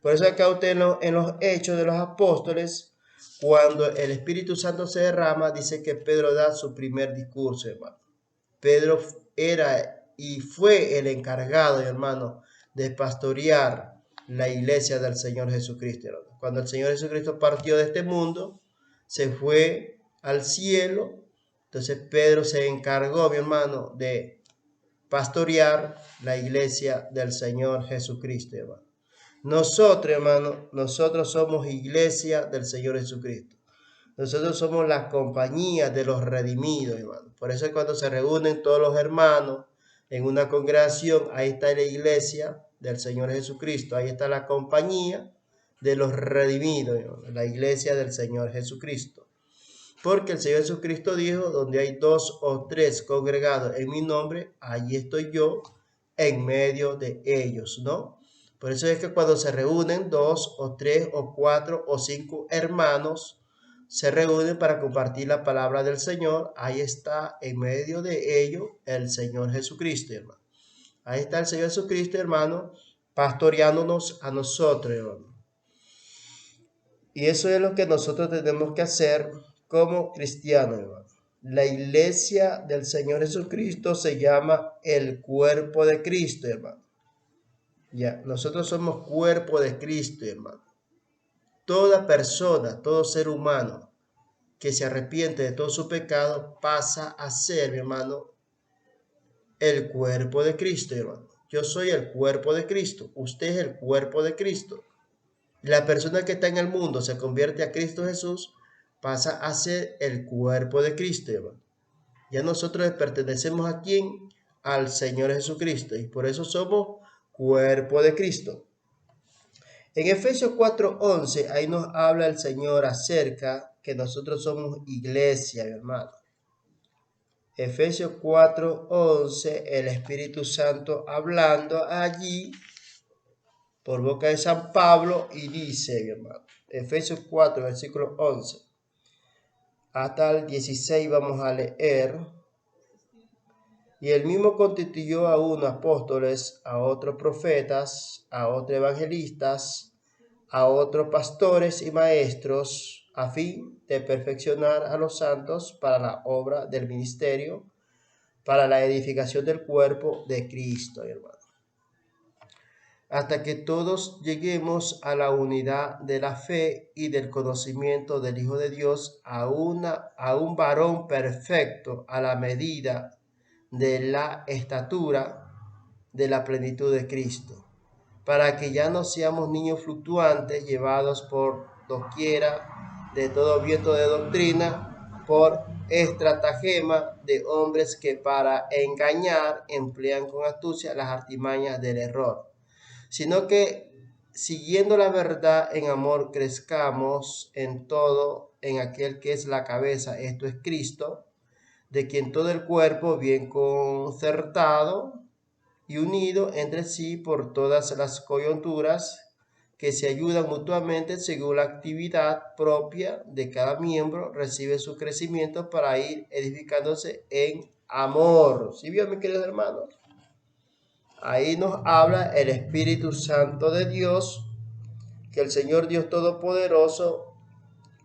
Por eso acá usted en los Hechos de los Apóstoles, cuando el Espíritu Santo se derrama, dice que Pedro da su primer discurso, hermano. Pedro era y fue el encargado, hermano, de pastorear la iglesia del Señor Jesucristo, hermano. Cuando el Señor Jesucristo partió de este mundo, se fue al cielo. Entonces Pedro se encargó, mi hermano, de pastorear la iglesia del Señor Jesucristo, hermano. Nosotros, hermano, nosotros somos iglesia del Señor Jesucristo. Nosotros somos la compañía de los redimidos, hermano. Por eso cuando se reúnen todos los hermanos en una congregación, ahí está la iglesia del Señor Jesucristo. Ahí está la compañía de los redimidos, hermano, la iglesia del Señor Jesucristo. Porque el Señor Jesucristo dijo, donde hay 2 o 3 congregados en mi nombre, allí estoy yo en medio de ellos, ¿no? Por eso es que cuando se reúnen 2 o 3 o 4 o 5 hermanos, se reúnen para compartir la palabra del Señor, ahí está en medio de ellos el Señor Jesucristo, hermano. Ahí está el Señor Jesucristo, hermano, pastoreándonos a nosotros, hermano. Y eso es lo que nosotros tenemos que hacer como cristianos, hermano. La iglesia del Señor Jesucristo se llama el cuerpo de Cristo, hermano. Ya, nosotros somos cuerpo de Cristo, hermano. Toda persona, todo ser humano que se arrepiente de todo su pecado pasa a ser, mi hermano, el cuerpo de Cristo, hermano. Yo soy el cuerpo de Cristo. Usted es el cuerpo de Cristo. La persona que está en el mundo se convierte a Cristo Jesús, pasa a ser el cuerpo de Cristo, hermano. Ya nosotros pertenecemos a quién? Al Señor Jesucristo. Y por eso somos cuerpo de Cristo. En Efesios 4:11, ahí nos habla el Señor acerca que nosotros somos iglesia, mi hermano. Efesios 4:11, el Espíritu Santo hablando allí por boca de San Pablo y dice, mi hermano, Efesios 4, versículo 11, hasta el 16 vamos a leer. Y él mismo constituyó a unos apóstoles, a otros profetas, a otros evangelistas, a otros pastores y maestros a fin de perfeccionar a los santos para la obra del ministerio, para la edificación del cuerpo de Cristo, hermano. Hasta que todos lleguemos a la unidad de la fe y del conocimiento del Hijo de Dios, a un varón perfecto a la medida de la estatura de la plenitud de Cristo, para que ya no seamos niños fluctuantes llevados por doquiera de todo viento de doctrina, por estratagema de hombres que para engañar emplean con astucia las artimañas del error, sino que siguiendo la verdad en amor crezcamos en todo en aquel que es la cabeza, esto es Cristo, de quien todo el cuerpo bien concertado y unido entre sí por todas las coyunturas que se ayudan mutuamente según la actividad propia de cada miembro, recibe su crecimiento para ir edificándose en amor. ¿Sí vio, mis queridos hermanos? Ahí nos habla el Espíritu Santo de Dios, que el Señor Dios Todopoderoso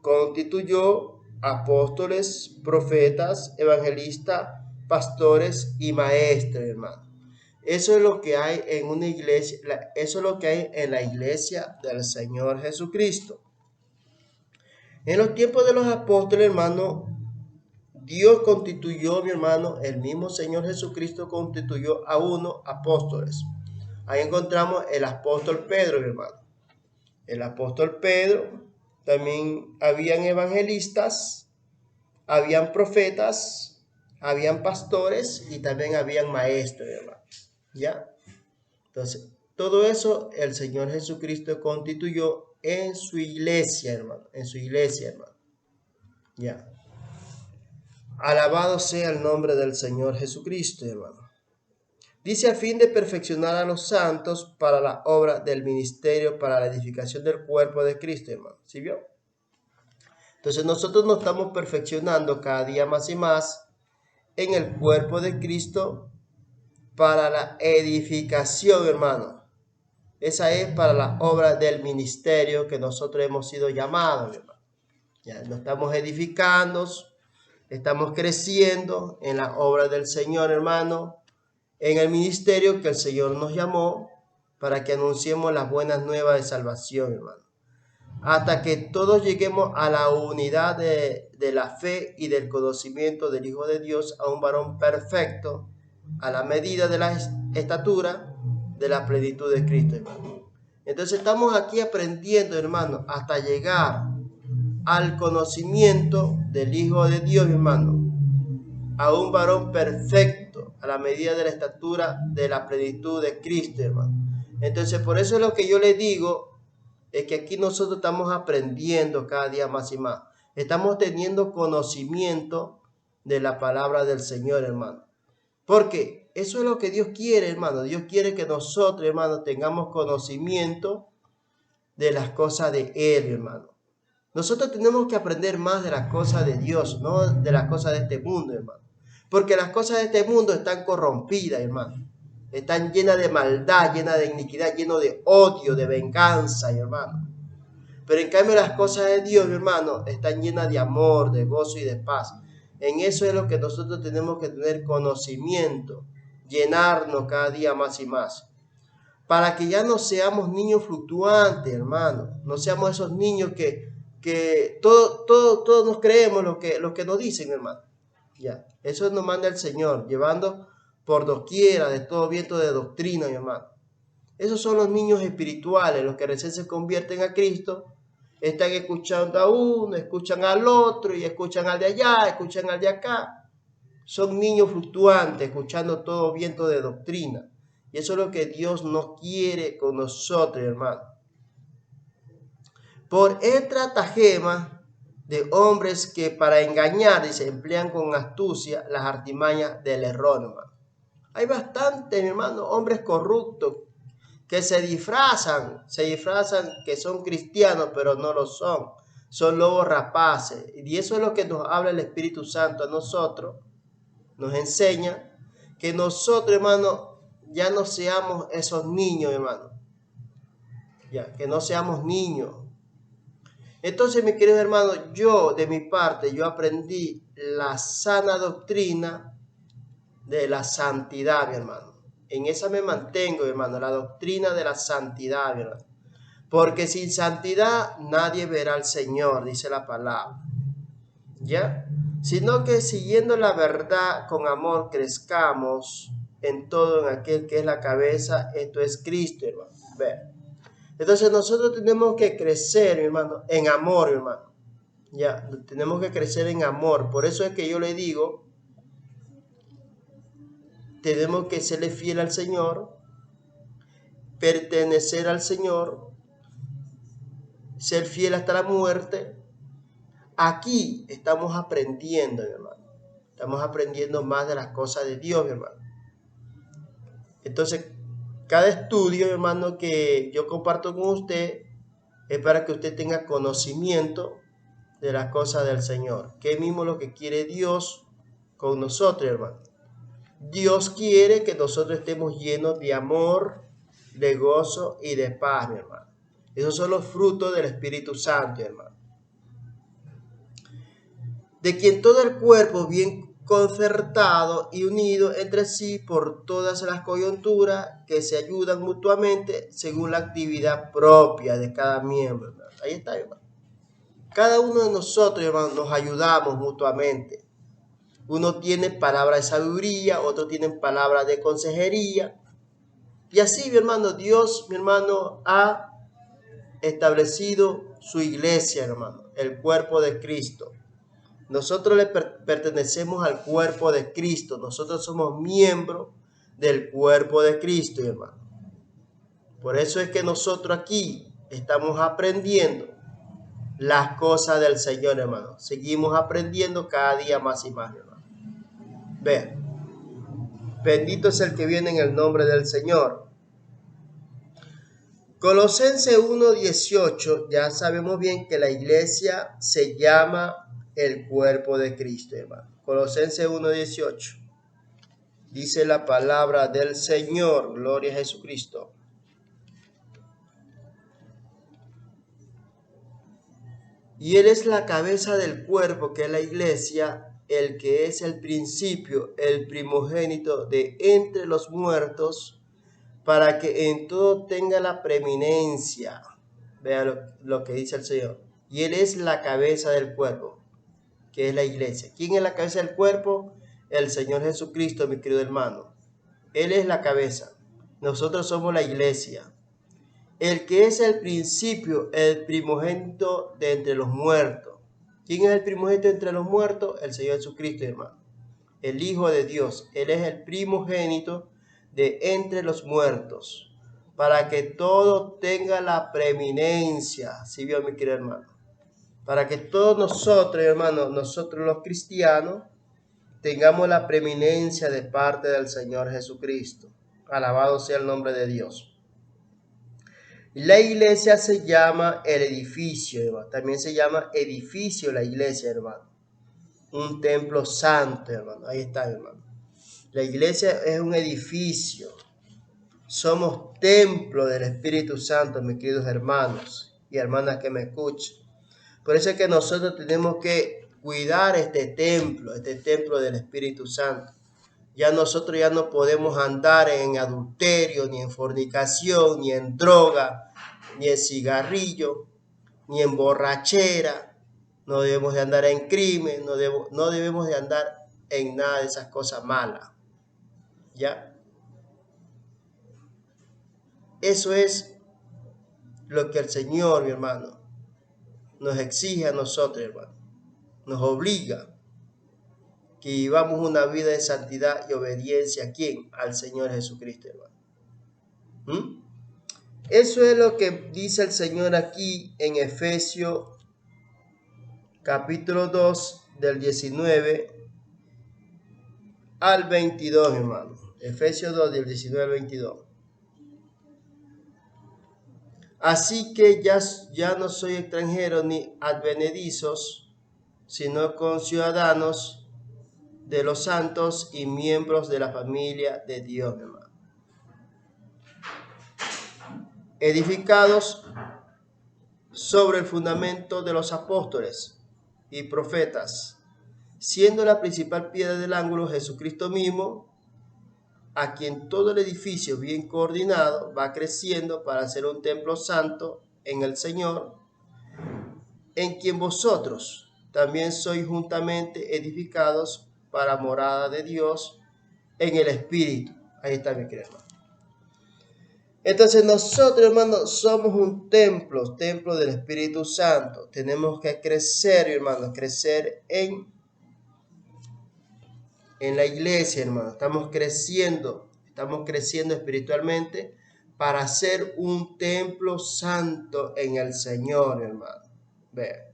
constituyó apóstoles, profetas, evangelistas, pastores y maestros, hermano. Eso es lo que hay en una iglesia, eso es lo que hay en la iglesia del Señor Jesucristo. En los tiempos de los apóstoles, hermano, Dios constituyó, mi hermano, el mismo Señor Jesucristo constituyó a unos apóstoles. Ahí encontramos el apóstol Pedro, mi hermano. El apóstol Pedro, también habían evangelistas, habían profetas, habían pastores y también habían maestros, mi hermano. ¿Ya? Entonces, todo eso el Señor Jesucristo constituyó en su iglesia, hermano. En su iglesia, hermano. Ya. Alabado sea el nombre del Señor Jesucristo, hermano. Dice a fin de perfeccionar a los santos para la obra del ministerio, para la edificación del cuerpo de Cristo, hermano. ¿Sí vio? Entonces nosotros nos estamos perfeccionando cada día más y más en el cuerpo de Cristo para la edificación, hermano. Esa es para la obra del ministerio que nosotros hemos sido llamados, hermano. Ya nos estamos edificando, estamos creciendo en la obra del Señor, hermano, en el ministerio que el Señor nos llamó para que anunciemos las buenas nuevas de salvación, hermano. Hasta que todos lleguemos a la unidad de la fe y del conocimiento del Hijo de Dios, a un varón perfecto, a la medida de la estatura de la plenitud de Cristo, hermano. Entonces estamos aquí aprendiendo, hermano, hasta llegar al conocimiento del Hijo de Dios, hermano, a un varón perfecto, a la medida de la estatura de la plenitud de Cristo, hermano. Entonces, por eso es lo que yo le digo, es que aquí nosotros estamos aprendiendo cada día más y más. Estamos teniendo conocimiento de la palabra del Señor, hermano. Porque eso es lo que Dios quiere, hermano. Dios quiere que nosotros, hermano, tengamos conocimiento de las cosas de Él, hermano. Nosotros tenemos que aprender más de las cosas de Dios, no de las cosas de este mundo, hermano. Porque las cosas de este mundo están corrompidas, hermano. Están llenas de maldad, llenas de iniquidad, llenas de odio, de venganza, hermano. Pero en cambio las cosas de Dios, hermano, están llenas de amor, de gozo y de paz. En eso es lo que nosotros tenemos que tener conocimiento, llenarnos cada día más y más. Para que ya no seamos niños fluctuantes, hermano. No seamos esos niños que todos nos creemos lo que nos dicen, hermano. Ya, eso nos manda el Señor, llevando por doquiera de todo viento de doctrina, hermano. Esos son los niños espirituales, los que recién se convierten a Cristo. Están escuchando a uno, escuchan al otro y escuchan al de allá, escuchan al de acá. Son niños fluctuantes, escuchando todo viento de doctrina. Y eso es lo que Dios no quiere con nosotros, hermano. Por estratagema de hombres que para engañar y se emplean con astucia las artimañas del error, hermano. Hay bastantes, hermano, hombres corruptos que se disfrazan que son cristianos, pero no lo son. Son lobos rapaces. Y eso es lo que nos habla el Espíritu Santo a nosotros. Nos enseña que nosotros, hermano, ya no seamos esos niños, hermano. ya, que no seamos niños. Entonces, mis queridos hermanos, yo de mi parte, yo aprendí la sana doctrina de la santidad, mi hermano. En esa me mantengo, mi hermano, la doctrina de la santidad, mi hermano. Porque sin santidad nadie verá al Señor, dice la palabra. ¿Ya? Sino que siguiendo la verdad con amor crezcamos en todo en aquel que es la cabeza, esto es Cristo, hermano. Ve. Entonces nosotros tenemos que crecer, mi hermano, en amor, mi hermano. Ya, tenemos que crecer en amor. Por eso es que yo le digo, tenemos que serle fiel al Señor, pertenecer al Señor, ser fiel hasta la muerte. Aquí estamos aprendiendo, mi hermano. Estamos aprendiendo más de las cosas de Dios, mi hermano. Entonces, cada estudio, mi hermano, que yo comparto con usted es para que usted tenga conocimiento de las cosas del Señor. ¿Qué mismo lo que quiere Dios con nosotros, hermano? Dios quiere que nosotros estemos llenos de amor, de gozo y de paz, mi hermano. Esos son los frutos del Espíritu Santo, hermano. De quien todo el cuerpo bien concertado y unido entre sí por todas las coyunturas que se ayudan mutuamente según la actividad propia de cada miembro, hermano. Ahí está, hermano. Cada uno de nosotros, hermano, nos ayudamos mutuamente. Uno tiene palabras de sabiduría, otro tiene palabras de consejería. Y así, mi hermano, Dios, mi hermano, ha establecido su iglesia, hermano, el cuerpo de Cristo. Nosotros le pertenecemos al cuerpo de Cristo. Nosotros somos miembros del cuerpo de Cristo, hermano. Por eso es que nosotros aquí estamos aprendiendo las cosas del Señor, hermano. Seguimos aprendiendo cada día más y más, hermano. Vean. Bendito es el que viene en el nombre del Señor. Colosenses 1:18, ya sabemos bien que la iglesia se llama el cuerpo de Cristo, hermano. Colosenses 1:18. Dice la palabra del Señor, gloria a Jesucristo. Y Él es la cabeza del cuerpo, que es la iglesia, el que es el principio, el primogénito de entre los muertos, para que en todo tenga la preeminencia. Vea lo que dice el Señor. Y Él es la cabeza del cuerpo, que es la iglesia. ¿Quién es la cabeza del cuerpo? El Señor Jesucristo, mi querido hermano. Él es la cabeza. Nosotros somos la iglesia. El que es el principio, el primogénito de entre los muertos. ¿Quién es el primogénito entre los muertos? El Señor Jesucristo, hermano. El Hijo de Dios. Él es el primogénito de entre los muertos, para que todo tenga la preeminencia. ¿Sí vio, mi querido hermano? Para que todos nosotros, hermanos, nosotros los cristianos, tengamos la preeminencia de parte del Señor Jesucristo. Alabado sea el nombre de Dios. La iglesia se llama el edificio, hermano. También se llama edificio la iglesia, hermano. Un templo santo, hermano. Ahí está, hermano. La iglesia es un edificio. Somos templo del Espíritu Santo, mis queridos hermanos y hermanas que me escuchan. Por eso es que nosotros tenemos que cuidar este templo del Espíritu Santo. Ya nosotros ya no podemos andar en adulterio, ni en fornicación, ni en droga, ni en cigarrillo, ni en borrachera. No debemos de andar en crimen, no debemos de andar en nada de esas cosas malas. ¿Ya? Eso es lo que el Señor, mi hermano, nos exige a nosotros, hermano. Nos obliga que vivamos una vida de santidad y obediencia. ¿A quién? Al Señor Jesucristo, hermano. Eso es lo que dice el Señor aquí en Efesios capítulo 2 del 19 al 22, hermano. Efesios 2 del 19 al 22. Así que ya no soy extranjero ni advenedizos, sino conciudadanos de los santos y miembros de la familia de Dios, hermano. edificados sobre el fundamento de los apóstoles y profetas, siendo la principal piedra del ángulo Jesucristo mismo, a quien todo el edificio bien coordinado va creciendo para ser un templo santo en el Señor, en quien vosotros también sois juntamente edificados para morada de Dios en el Espíritu. Ahí está, mi querido hermano. Entonces nosotros, hermanos, somos un templo del Espíritu Santo. Tenemos que crecer, hermanos, crecer en la iglesia, hermanos. Estamos creciendo espiritualmente para ser un templo santo en el Señor, hermano. Vean.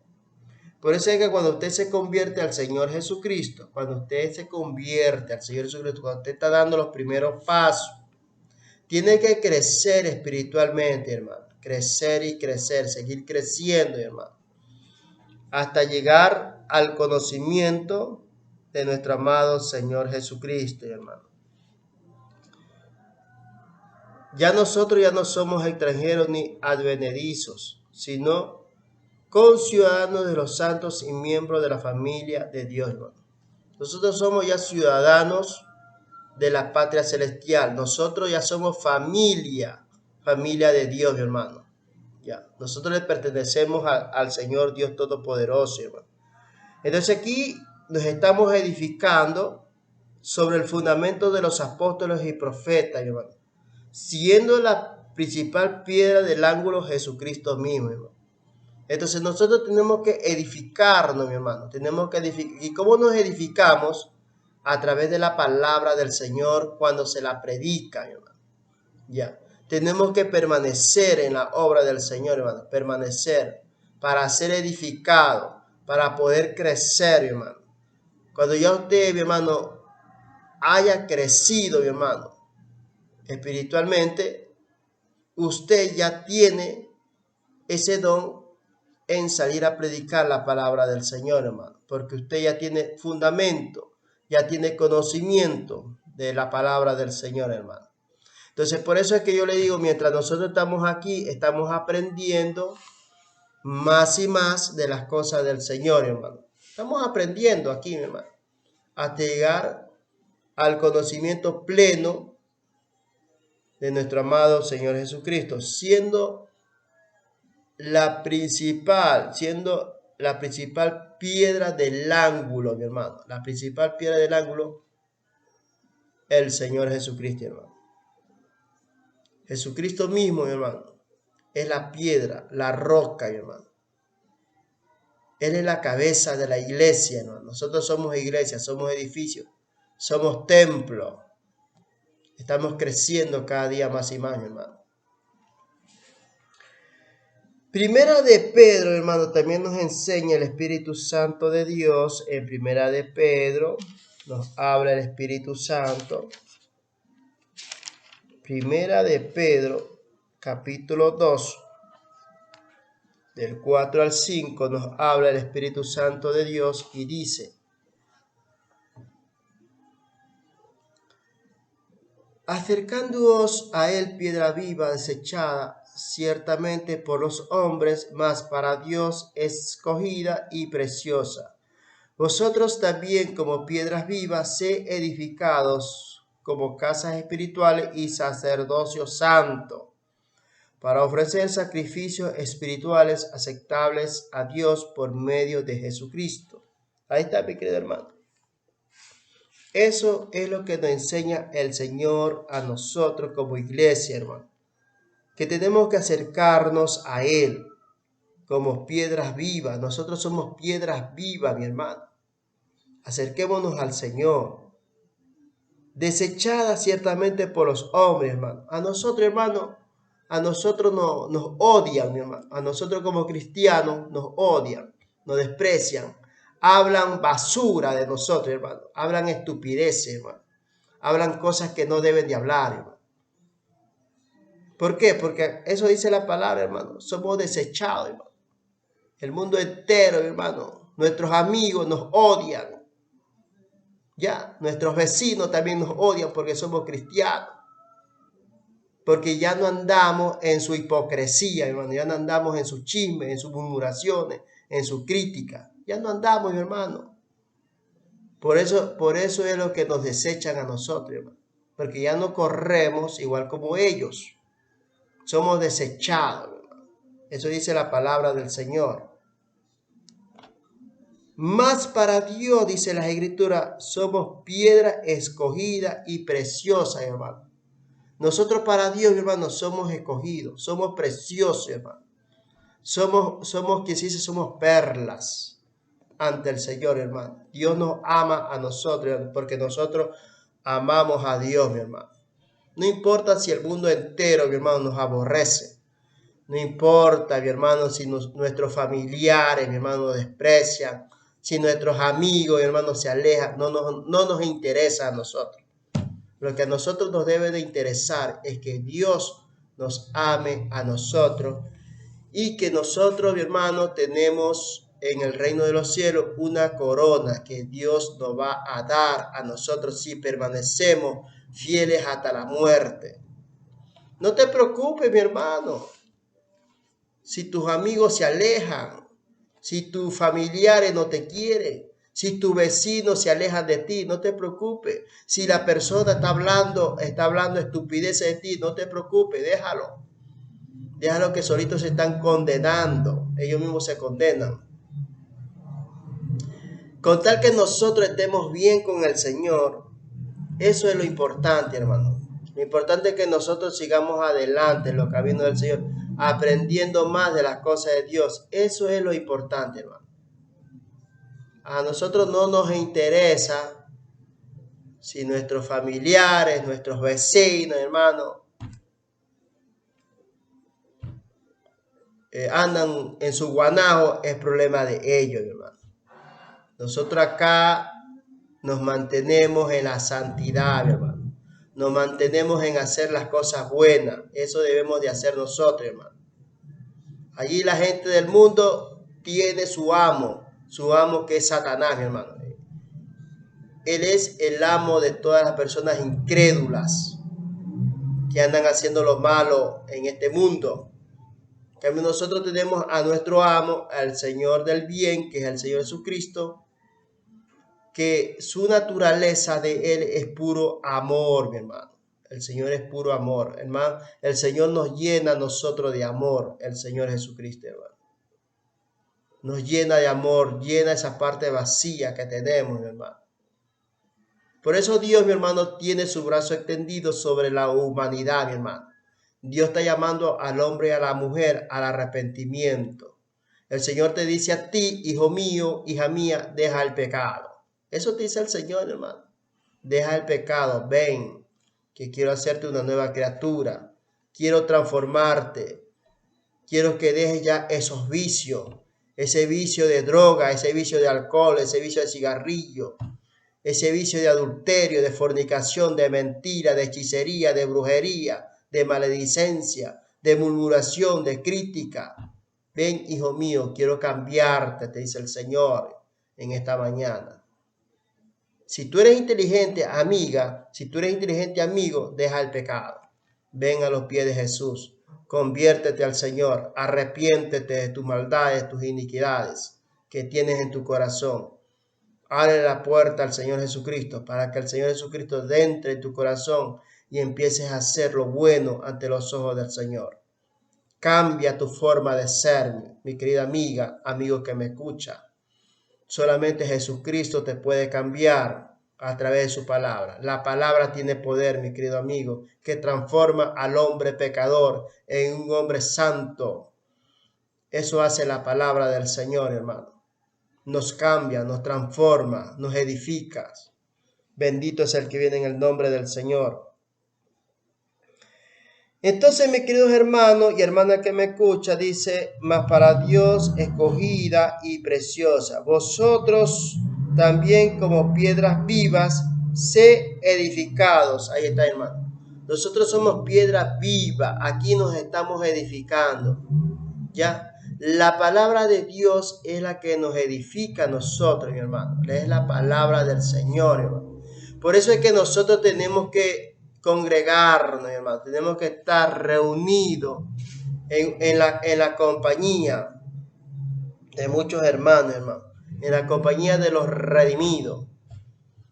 Por eso es que cuando usted se convierte al Señor Jesucristo, cuando usted está dando los primeros pasos, tiene que crecer espiritualmente, hermano. Crecer y crecer, seguir creciendo, hermano. Hasta llegar al conocimiento de nuestro amado Señor Jesucristo, hermano. Nosotros ya no somos extranjeros ni advenedizos, sino conciudadanos de los santos y miembros de la familia de Dios, hermano. Nosotros somos ya ciudadanos de la patria celestial. Nosotros ya somos familia de Dios, hermano. Ya, nosotros le pertenecemos al Señor Dios Todopoderoso, hermano. Entonces aquí nos estamos edificando sobre el fundamento de los apóstoles y profetas, hermano, siendo la principal piedra del ángulo Jesucristo mismo, hermano. Entonces nosotros tenemos que edificarnos, mi hermano. Tenemos que edificar. ¿Y cómo nos edificamos? A través de la palabra del Señor cuando se la predica, hermano. Ya. Tenemos que permanecer en la obra del Señor, hermano. Permanecer para ser edificado, para poder crecer, hermano. Cuando ya usted, mi hermano, haya crecido, mi hermano, espiritualmente, usted ya tiene ese don en salir a predicar la palabra del Señor, hermano, porque usted ya tiene fundamento, ya tiene conocimiento de la palabra del Señor, hermano. Entonces, por eso es que yo le digo, mientras nosotros estamos aquí, estamos aprendiendo más y más de las cosas del Señor, hermano. Estamos aprendiendo aquí, mi hermano, hasta llegar al conocimiento pleno de nuestro amado Señor Jesucristo, siendo la principal piedra del ángulo, mi hermano. La principal piedra del ángulo, el Señor Jesucristo, hermano. Jesucristo mismo, mi hermano, es la piedra, la roca, mi hermano. Él es la cabeza de la iglesia, hermano. Nosotros somos iglesia, somos edificios, somos templo. Estamos creciendo cada día más y más, mi hermano. Primera de Pedro, hermano, también nos enseña el Espíritu Santo de Dios. En Primera de Pedro nos habla el Espíritu Santo. Primera de Pedro, capítulo 2, del 4 al 5, nos habla el Espíritu Santo de Dios y dice: acercándoos a él piedra viva desechada ciertamente por los hombres, mas para Dios escogida y preciosa. Vosotros también como piedras vivas, sed edificados como casas espirituales y sacerdocio santo, para ofrecer sacrificios espirituales aceptables a Dios por medio de Jesucristo. Ahí está, mi querido hermano. Eso es lo que nos enseña el Señor a nosotros como iglesia, hermano. Que tenemos que acercarnos a Él como piedras vivas. Nosotros somos piedras vivas, mi hermano. Acerquémonos al Señor. Desechada ciertamente por los hombres, hermano. A nosotros, hermano, nos odian, mi hermano. A nosotros como cristianos nos odian, nos desprecian. Hablan basura de nosotros, hermano. Hablan estupideces, hermano. Hablan cosas que no deben de hablar, hermano. ¿Por qué? Porque eso dice la palabra, hermano. Somos desechados, hermano. El mundo entero, hermano. Nuestros amigos nos odian. Ya, nuestros vecinos también nos odian porque somos cristianos. Porque ya no andamos en su hipocresía, hermano. Ya no andamos en sus chismes, en sus murmuraciones, en su crítica. Ya no andamos, mi hermano. Por eso es lo que nos desechan a nosotros, hermano. Porque ya no corremos igual como ellos. Somos desechados, hermano. Eso dice la palabra del Señor. Mas para Dios, dice la Escritura, somos piedra escogida y preciosa, hermano. Nosotros para Dios, hermano, somos escogidos, somos preciosos, hermano. Somos que se dice, somos perlas ante el Señor, hermano. Dios nos ama a nosotros, porque nosotros amamos a Dios, mi hermano. No importa si el mundo entero, mi hermano, nos aborrece. No importa, mi hermano, si nuestros familiares, mi hermano, nos desprecian. Si nuestros amigos, mi hermano, se alejan. No nos interesa a nosotros. Lo que a nosotros nos debe de interesar es que Dios nos ame a nosotros y que nosotros, mi hermano, tenemos en el reino de los cielos una corona que Dios nos va a dar a nosotros si permanecemos fieles hasta la muerte. No te preocupes, mi hermano, si tus amigos se alejan, si tus familiares no te quieren, si tu vecino se aleja de ti, no te preocupes. Si la persona está hablando estupideces de ti, no te preocupes, déjalo. Déjalo que solitos se están condenando. Ellos mismos se condenan. Con tal que nosotros estemos bien con el Señor, eso es lo importante, hermano. Lo importante es que nosotros sigamos adelante en los caminos del Señor, aprendiendo más de las cosas de Dios. Eso es lo importante, hermano. A nosotros no nos interesa si nuestros familiares, nuestros vecinos, hermano, andan en su guanajo, es problema de ellos, hermano. Nosotros acá nos mantenemos en la santidad, hermano. Nos mantenemos en hacer las cosas buenas. Eso debemos de hacer nosotros, hermano. Allí la gente del mundo tiene su amo que es Satanás, mi hermano. Él es el amo de todas las personas incrédulas que andan haciendo lo malo en este mundo. En cambio, nosotros tenemos a nuestro amo, al Señor del bien, que es el Señor Jesucristo, que su naturaleza de Él es puro amor, mi hermano. El Señor es puro amor, hermano. El Señor nos llena a nosotros de amor, el Señor Jesucristo, hermano. Nos llena de amor, llena esa parte vacía que tenemos, mi hermano. Por eso Dios, mi hermano, tiene su brazo extendido sobre la humanidad, mi hermano. Dios está llamando al hombre y a la mujer al arrepentimiento. El Señor te dice a ti, hijo mío, hija mía, deja el pecado. Eso te dice el Señor, hermano. Deja el pecado, ven, que quiero hacerte una nueva criatura. Quiero transformarte. Quiero que dejes ya esos vicios. Ese vicio de droga, ese vicio de alcohol, ese vicio de cigarrillo. Ese vicio de adulterio, de fornicación, de mentira, de hechicería, de brujería, de maledicencia, de murmuración, de crítica. Ven, hijo mío, quiero cambiarte, te dice el Señor en esta mañana. Si tú eres inteligente, amiga, si tú eres inteligente, amigo, deja el pecado. Ven a los pies de Jesús. Conviértete al Señor. Arrepiéntete de tus maldades, tus iniquidades que tienes en tu corazón. Abre la puerta al Señor Jesucristo para que el Señor Jesucristo entre en tu corazón y empieces a hacer lo bueno ante los ojos del Señor. Cambia tu forma de ser, mi querida amiga, amigo que me escucha. Solamente Jesucristo te puede cambiar a través de su palabra. La palabra tiene poder, mi querido amigo, que transforma al hombre pecador en un hombre santo. Eso hace la palabra del Señor, hermano. Nos cambia, nos transforma, nos edifica. Bendito es el que viene en el nombre del Señor. Entonces, mis queridos hermanos y hermanas que me escucha, dice, mas para Dios escogida y preciosa, vosotros también como piedras vivas, sé edificados. Ahí está, hermano. Nosotros somos piedras vivas, aquí nos estamos edificando. ¿Ya? La palabra de Dios es la que nos edifica a nosotros, mi hermano. Es la palabra del Señor, hermano. Por eso es que nosotros tenemos que congregarnos, mi hermano. Tenemos que estar reunidos en la compañía de muchos hermanos, hermano. En la compañía de los redimidos.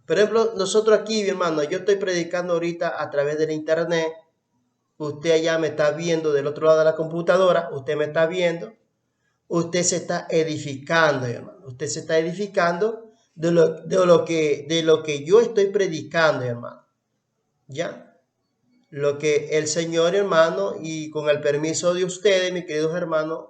Por ejemplo, nosotros aquí, mi hermano, yo estoy predicando ahorita a través del internet. Usted allá me está viendo del otro lado de la computadora. Usted me está viendo. Usted se está edificando, hermano. Usted se está edificando de lo que yo estoy predicando, hermano. ¿Ya? Lo que el Señor, hermano, y con el permiso de ustedes, mis queridos hermanos,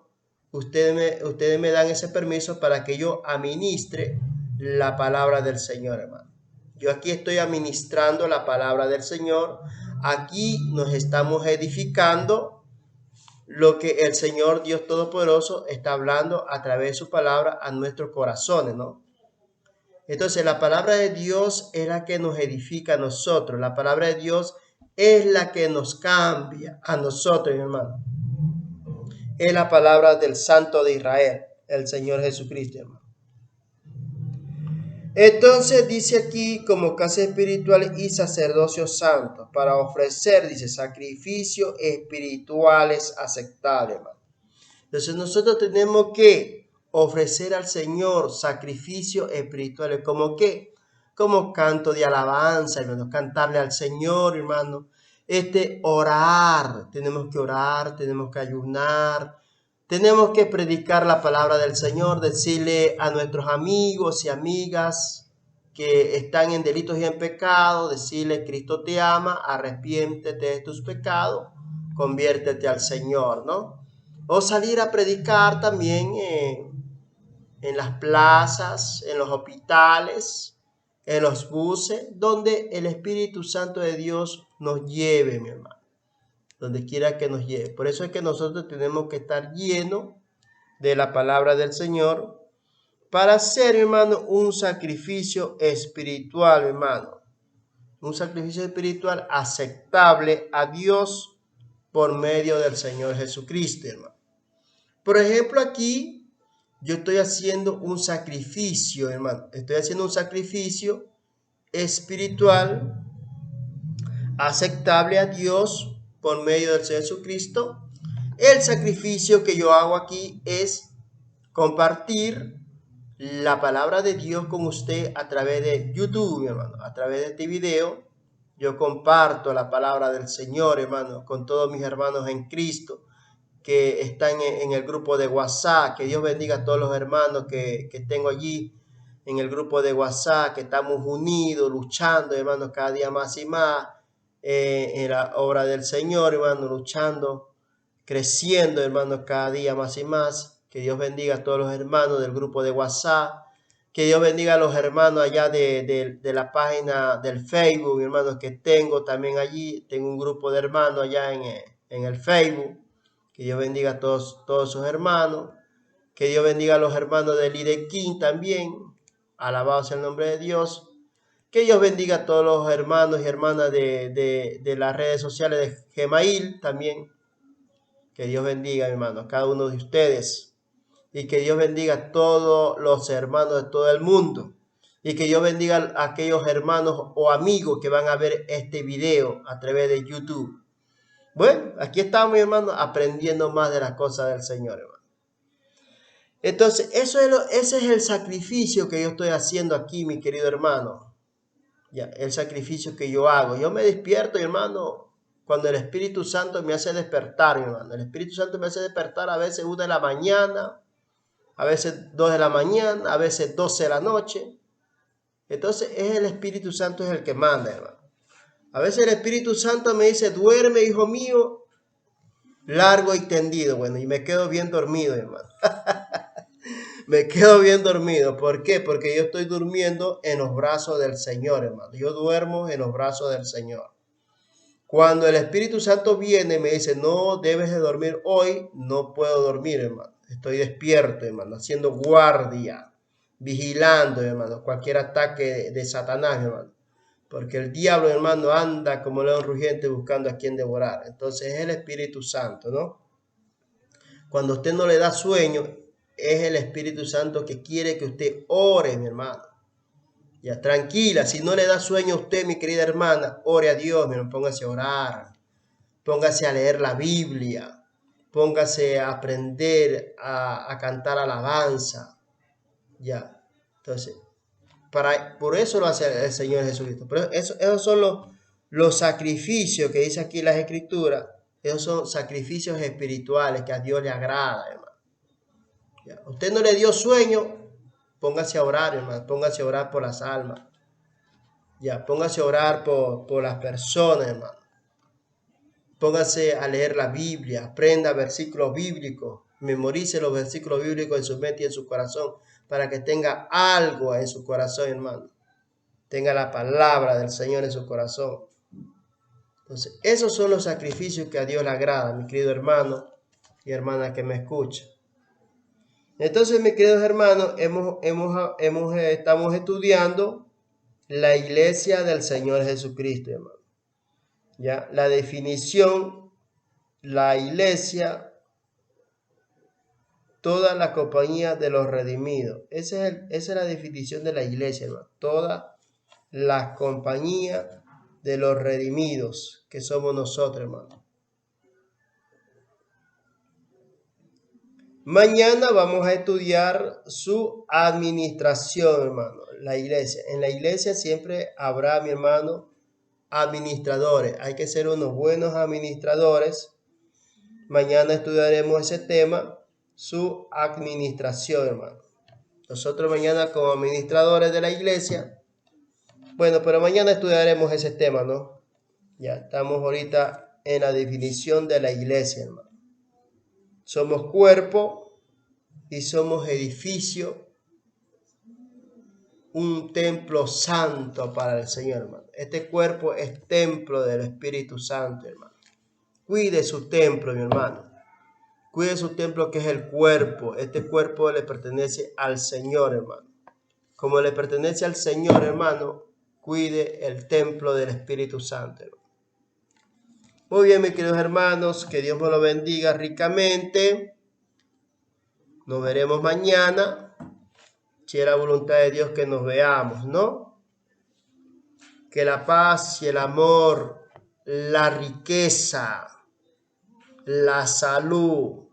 ustedes me dan ese permiso para que yo administre la palabra del Señor, hermano. Yo aquí estoy administrando la palabra del Señor. Aquí nos estamos edificando lo que el Señor Dios Todopoderoso está hablando a través de su palabra a nuestros corazones, ¿no? Entonces, la palabra de Dios es la que nos edifica a nosotros. La palabra de Dios es la que nos cambia a nosotros, mi hermano. Es la palabra del Santo de Israel, el Señor Jesucristo, hermano. Entonces dice aquí como casa espiritual y sacerdocio santo para ofrecer, dice, sacrificios espirituales aceptables, hermano. Entonces nosotros tenemos que ofrecer al Señor sacrificios espirituales, como qué, como canto de alabanza, hermano, cantarle al Señor, hermano, orar, tenemos que ayunar, tenemos que predicar la palabra del Señor, decirle a nuestros amigos y amigas que están en delitos y en pecados, decirle Cristo te ama, arrepiéntete de tus pecados, conviértete al Señor, ¿no? O salir a predicar también en las plazas, en los hospitales, en los buses, donde el Espíritu Santo de Dios nos lleve, mi hermano. Donde quiera que nos lleve. Por eso es que nosotros tenemos que estar llenos de la palabra del Señor para hacer, hermano, un sacrificio espiritual, hermano. Un sacrificio espiritual aceptable a Dios por medio del Señor Jesucristo, hermano. Por ejemplo, aquí yo estoy haciendo un sacrificio, hermano. Estoy haciendo un sacrificio espiritual aceptable a Dios por medio del Señor Jesucristo. El sacrificio que yo hago aquí es compartir la palabra de Dios con usted a través de YouTube, hermano. A través de este video, yo comparto la palabra del Señor, hermano, con todos mis hermanos en Cristo que están en el grupo de WhatsApp. Que Dios bendiga a todos los hermanos que tengo allí en el grupo de WhatsApp, que estamos unidos, luchando, hermanos, cada día más y más en la obra del Señor, hermano, luchando, creciendo, hermanos, cada día más y más. Que Dios bendiga a todos los hermanos del grupo de WhatsApp. Que Dios bendiga a los hermanos allá de la página del Facebook, hermanos, que tengo también allí. Tengo un grupo de hermanos allá en el Facebook. Que Dios bendiga a todos sus hermanos. Que Dios bendiga a los hermanos de Lidequín también. Alabado sea el nombre de Dios. Que Dios bendiga a todos los hermanos y hermanas de las redes sociales de Gmail también. Que Dios bendiga, hermanos, cada uno de ustedes. Y que Dios bendiga a todos los hermanos de todo el mundo. Y que Dios bendiga a aquellos hermanos o amigos que van a ver este video a través de YouTube. Bueno, aquí estamos, mi hermano, aprendiendo más de las cosas del Señor, hermano. Entonces, ese es el sacrificio que yo estoy haciendo aquí, mi querido hermano. Ya, el sacrificio que yo hago. Yo me despierto, hermano, cuando el Espíritu Santo me hace despertar, hermano. El Espíritu Santo me hace despertar a veces 1 de la mañana, a veces 2 de la mañana, a veces 12 de la noche. Entonces, es el Espíritu Santo es el que manda, hermano. A veces el Espíritu Santo me dice, duerme, hijo mío, largo y tendido. Bueno, y me quedo bien dormido, hermano. Me quedo bien dormido. ¿Por qué? Porque yo estoy durmiendo en los brazos del Señor, hermano. Yo duermo en los brazos del Señor. Cuando el Espíritu Santo viene y me dice, no debes de dormir hoy, no puedo dormir, hermano. Estoy despierto, hermano, haciendo guardia, vigilando, hermano, cualquier ataque de Satanás, hermano. Porque el diablo, hermano, anda como león rugiente buscando a quien devorar. Entonces es el Espíritu Santo, ¿no? Cuando usted no le da sueño, es el Espíritu Santo que quiere que usted ore, mi hermano. Ya, tranquila, si no le da sueño a usted, mi querida hermana, ore a Dios, miren, póngase a orar, póngase a leer la Biblia, póngase a aprender a cantar alabanza. Ya, entonces, por eso lo hace el Señor Jesucristo. Pero esos son los sacrificios que dice aquí las Escrituras. Esos son sacrificios espirituales que a Dios le agrada, hermano. Ya, usted no le dio sueño, póngase a orar, hermano. Póngase a orar por las almas. Ya, póngase a orar por las personas, hermano. Póngase a leer la Biblia, aprenda versículos bíblicos, memorice los versículos bíblicos en su mente y en su corazón, para que tenga algo en su corazón, hermano. Tenga la palabra del Señor en su corazón. Entonces, esos son los sacrificios que a Dios le agrada, mi querido hermano y hermana que me escucha. Entonces, mis queridos hermanos, estamos estudiando la iglesia del Señor Jesucristo, hermano. Ya, la definición, la iglesia, toda la compañía de los redimidos. Esa es la definición de la iglesia, hermano. Toda la compañía de los redimidos, que somos nosotros, hermano. Mañana vamos a estudiar su administración, hermano, la iglesia. En la iglesia siempre habrá, mi hermano, administradores. Hay que ser unos buenos administradores. Mañana estudiaremos ese tema, su administración, hermano. Nosotros mañana como administradores de la iglesia, bueno, pero mañana estudiaremos ese tema, ¿no? Ya estamos ahorita en la definición de la iglesia, hermano. Somos cuerpo y somos edificio, un templo santo para el Señor, hermano. Este cuerpo es templo del Espíritu Santo, hermano. Cuide su templo, mi hermano. Cuide su templo, que es el cuerpo. Este cuerpo le pertenece al Señor, hermano. Como le pertenece al Señor, hermano, cuide el templo del Espíritu Santo, hermano. Muy bien, mis queridos hermanos, que Dios me lo bendiga ricamente. Nos veremos mañana, si es la voluntad de Dios que nos veamos, ¿no? Que la paz y el amor, la riqueza, la salud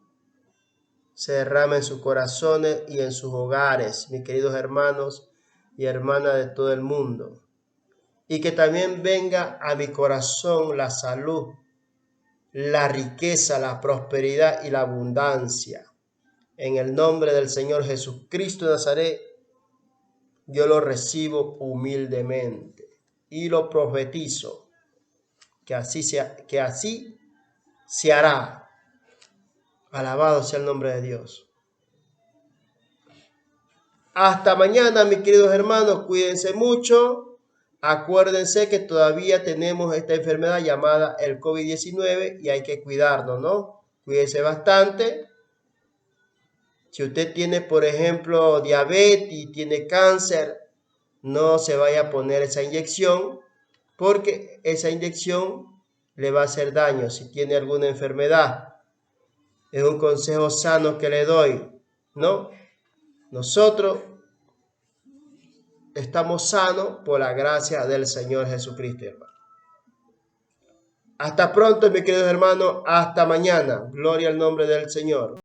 se derrama en sus corazones y en sus hogares, mis queridos hermanos y hermanas de todo el mundo. Y que también venga a mi corazón la salud, la riqueza, la prosperidad y la abundancia. En el nombre del Señor Jesucristo de Nazaret, yo lo recibo humildemente y lo profetizo, que así se hará. Alabado sea el nombre de Dios. Hasta mañana, mis queridos hermanos, cuídense mucho. Acuérdense que todavía tenemos esta enfermedad llamada el COVID-19 y hay que cuidarnos, ¿no? Cuídense bastante. Si usted tiene, por ejemplo, diabetes y tiene cáncer, no se vaya a poner esa inyección, porque esa inyección le va a hacer daño si tiene alguna enfermedad. Es un consejo sano que le doy, ¿no? Nosotros estamos sanos por la gracia del Señor Jesucristo, hermano. Hasta pronto, mis queridos hermanos. Hasta mañana. Gloria al nombre del Señor.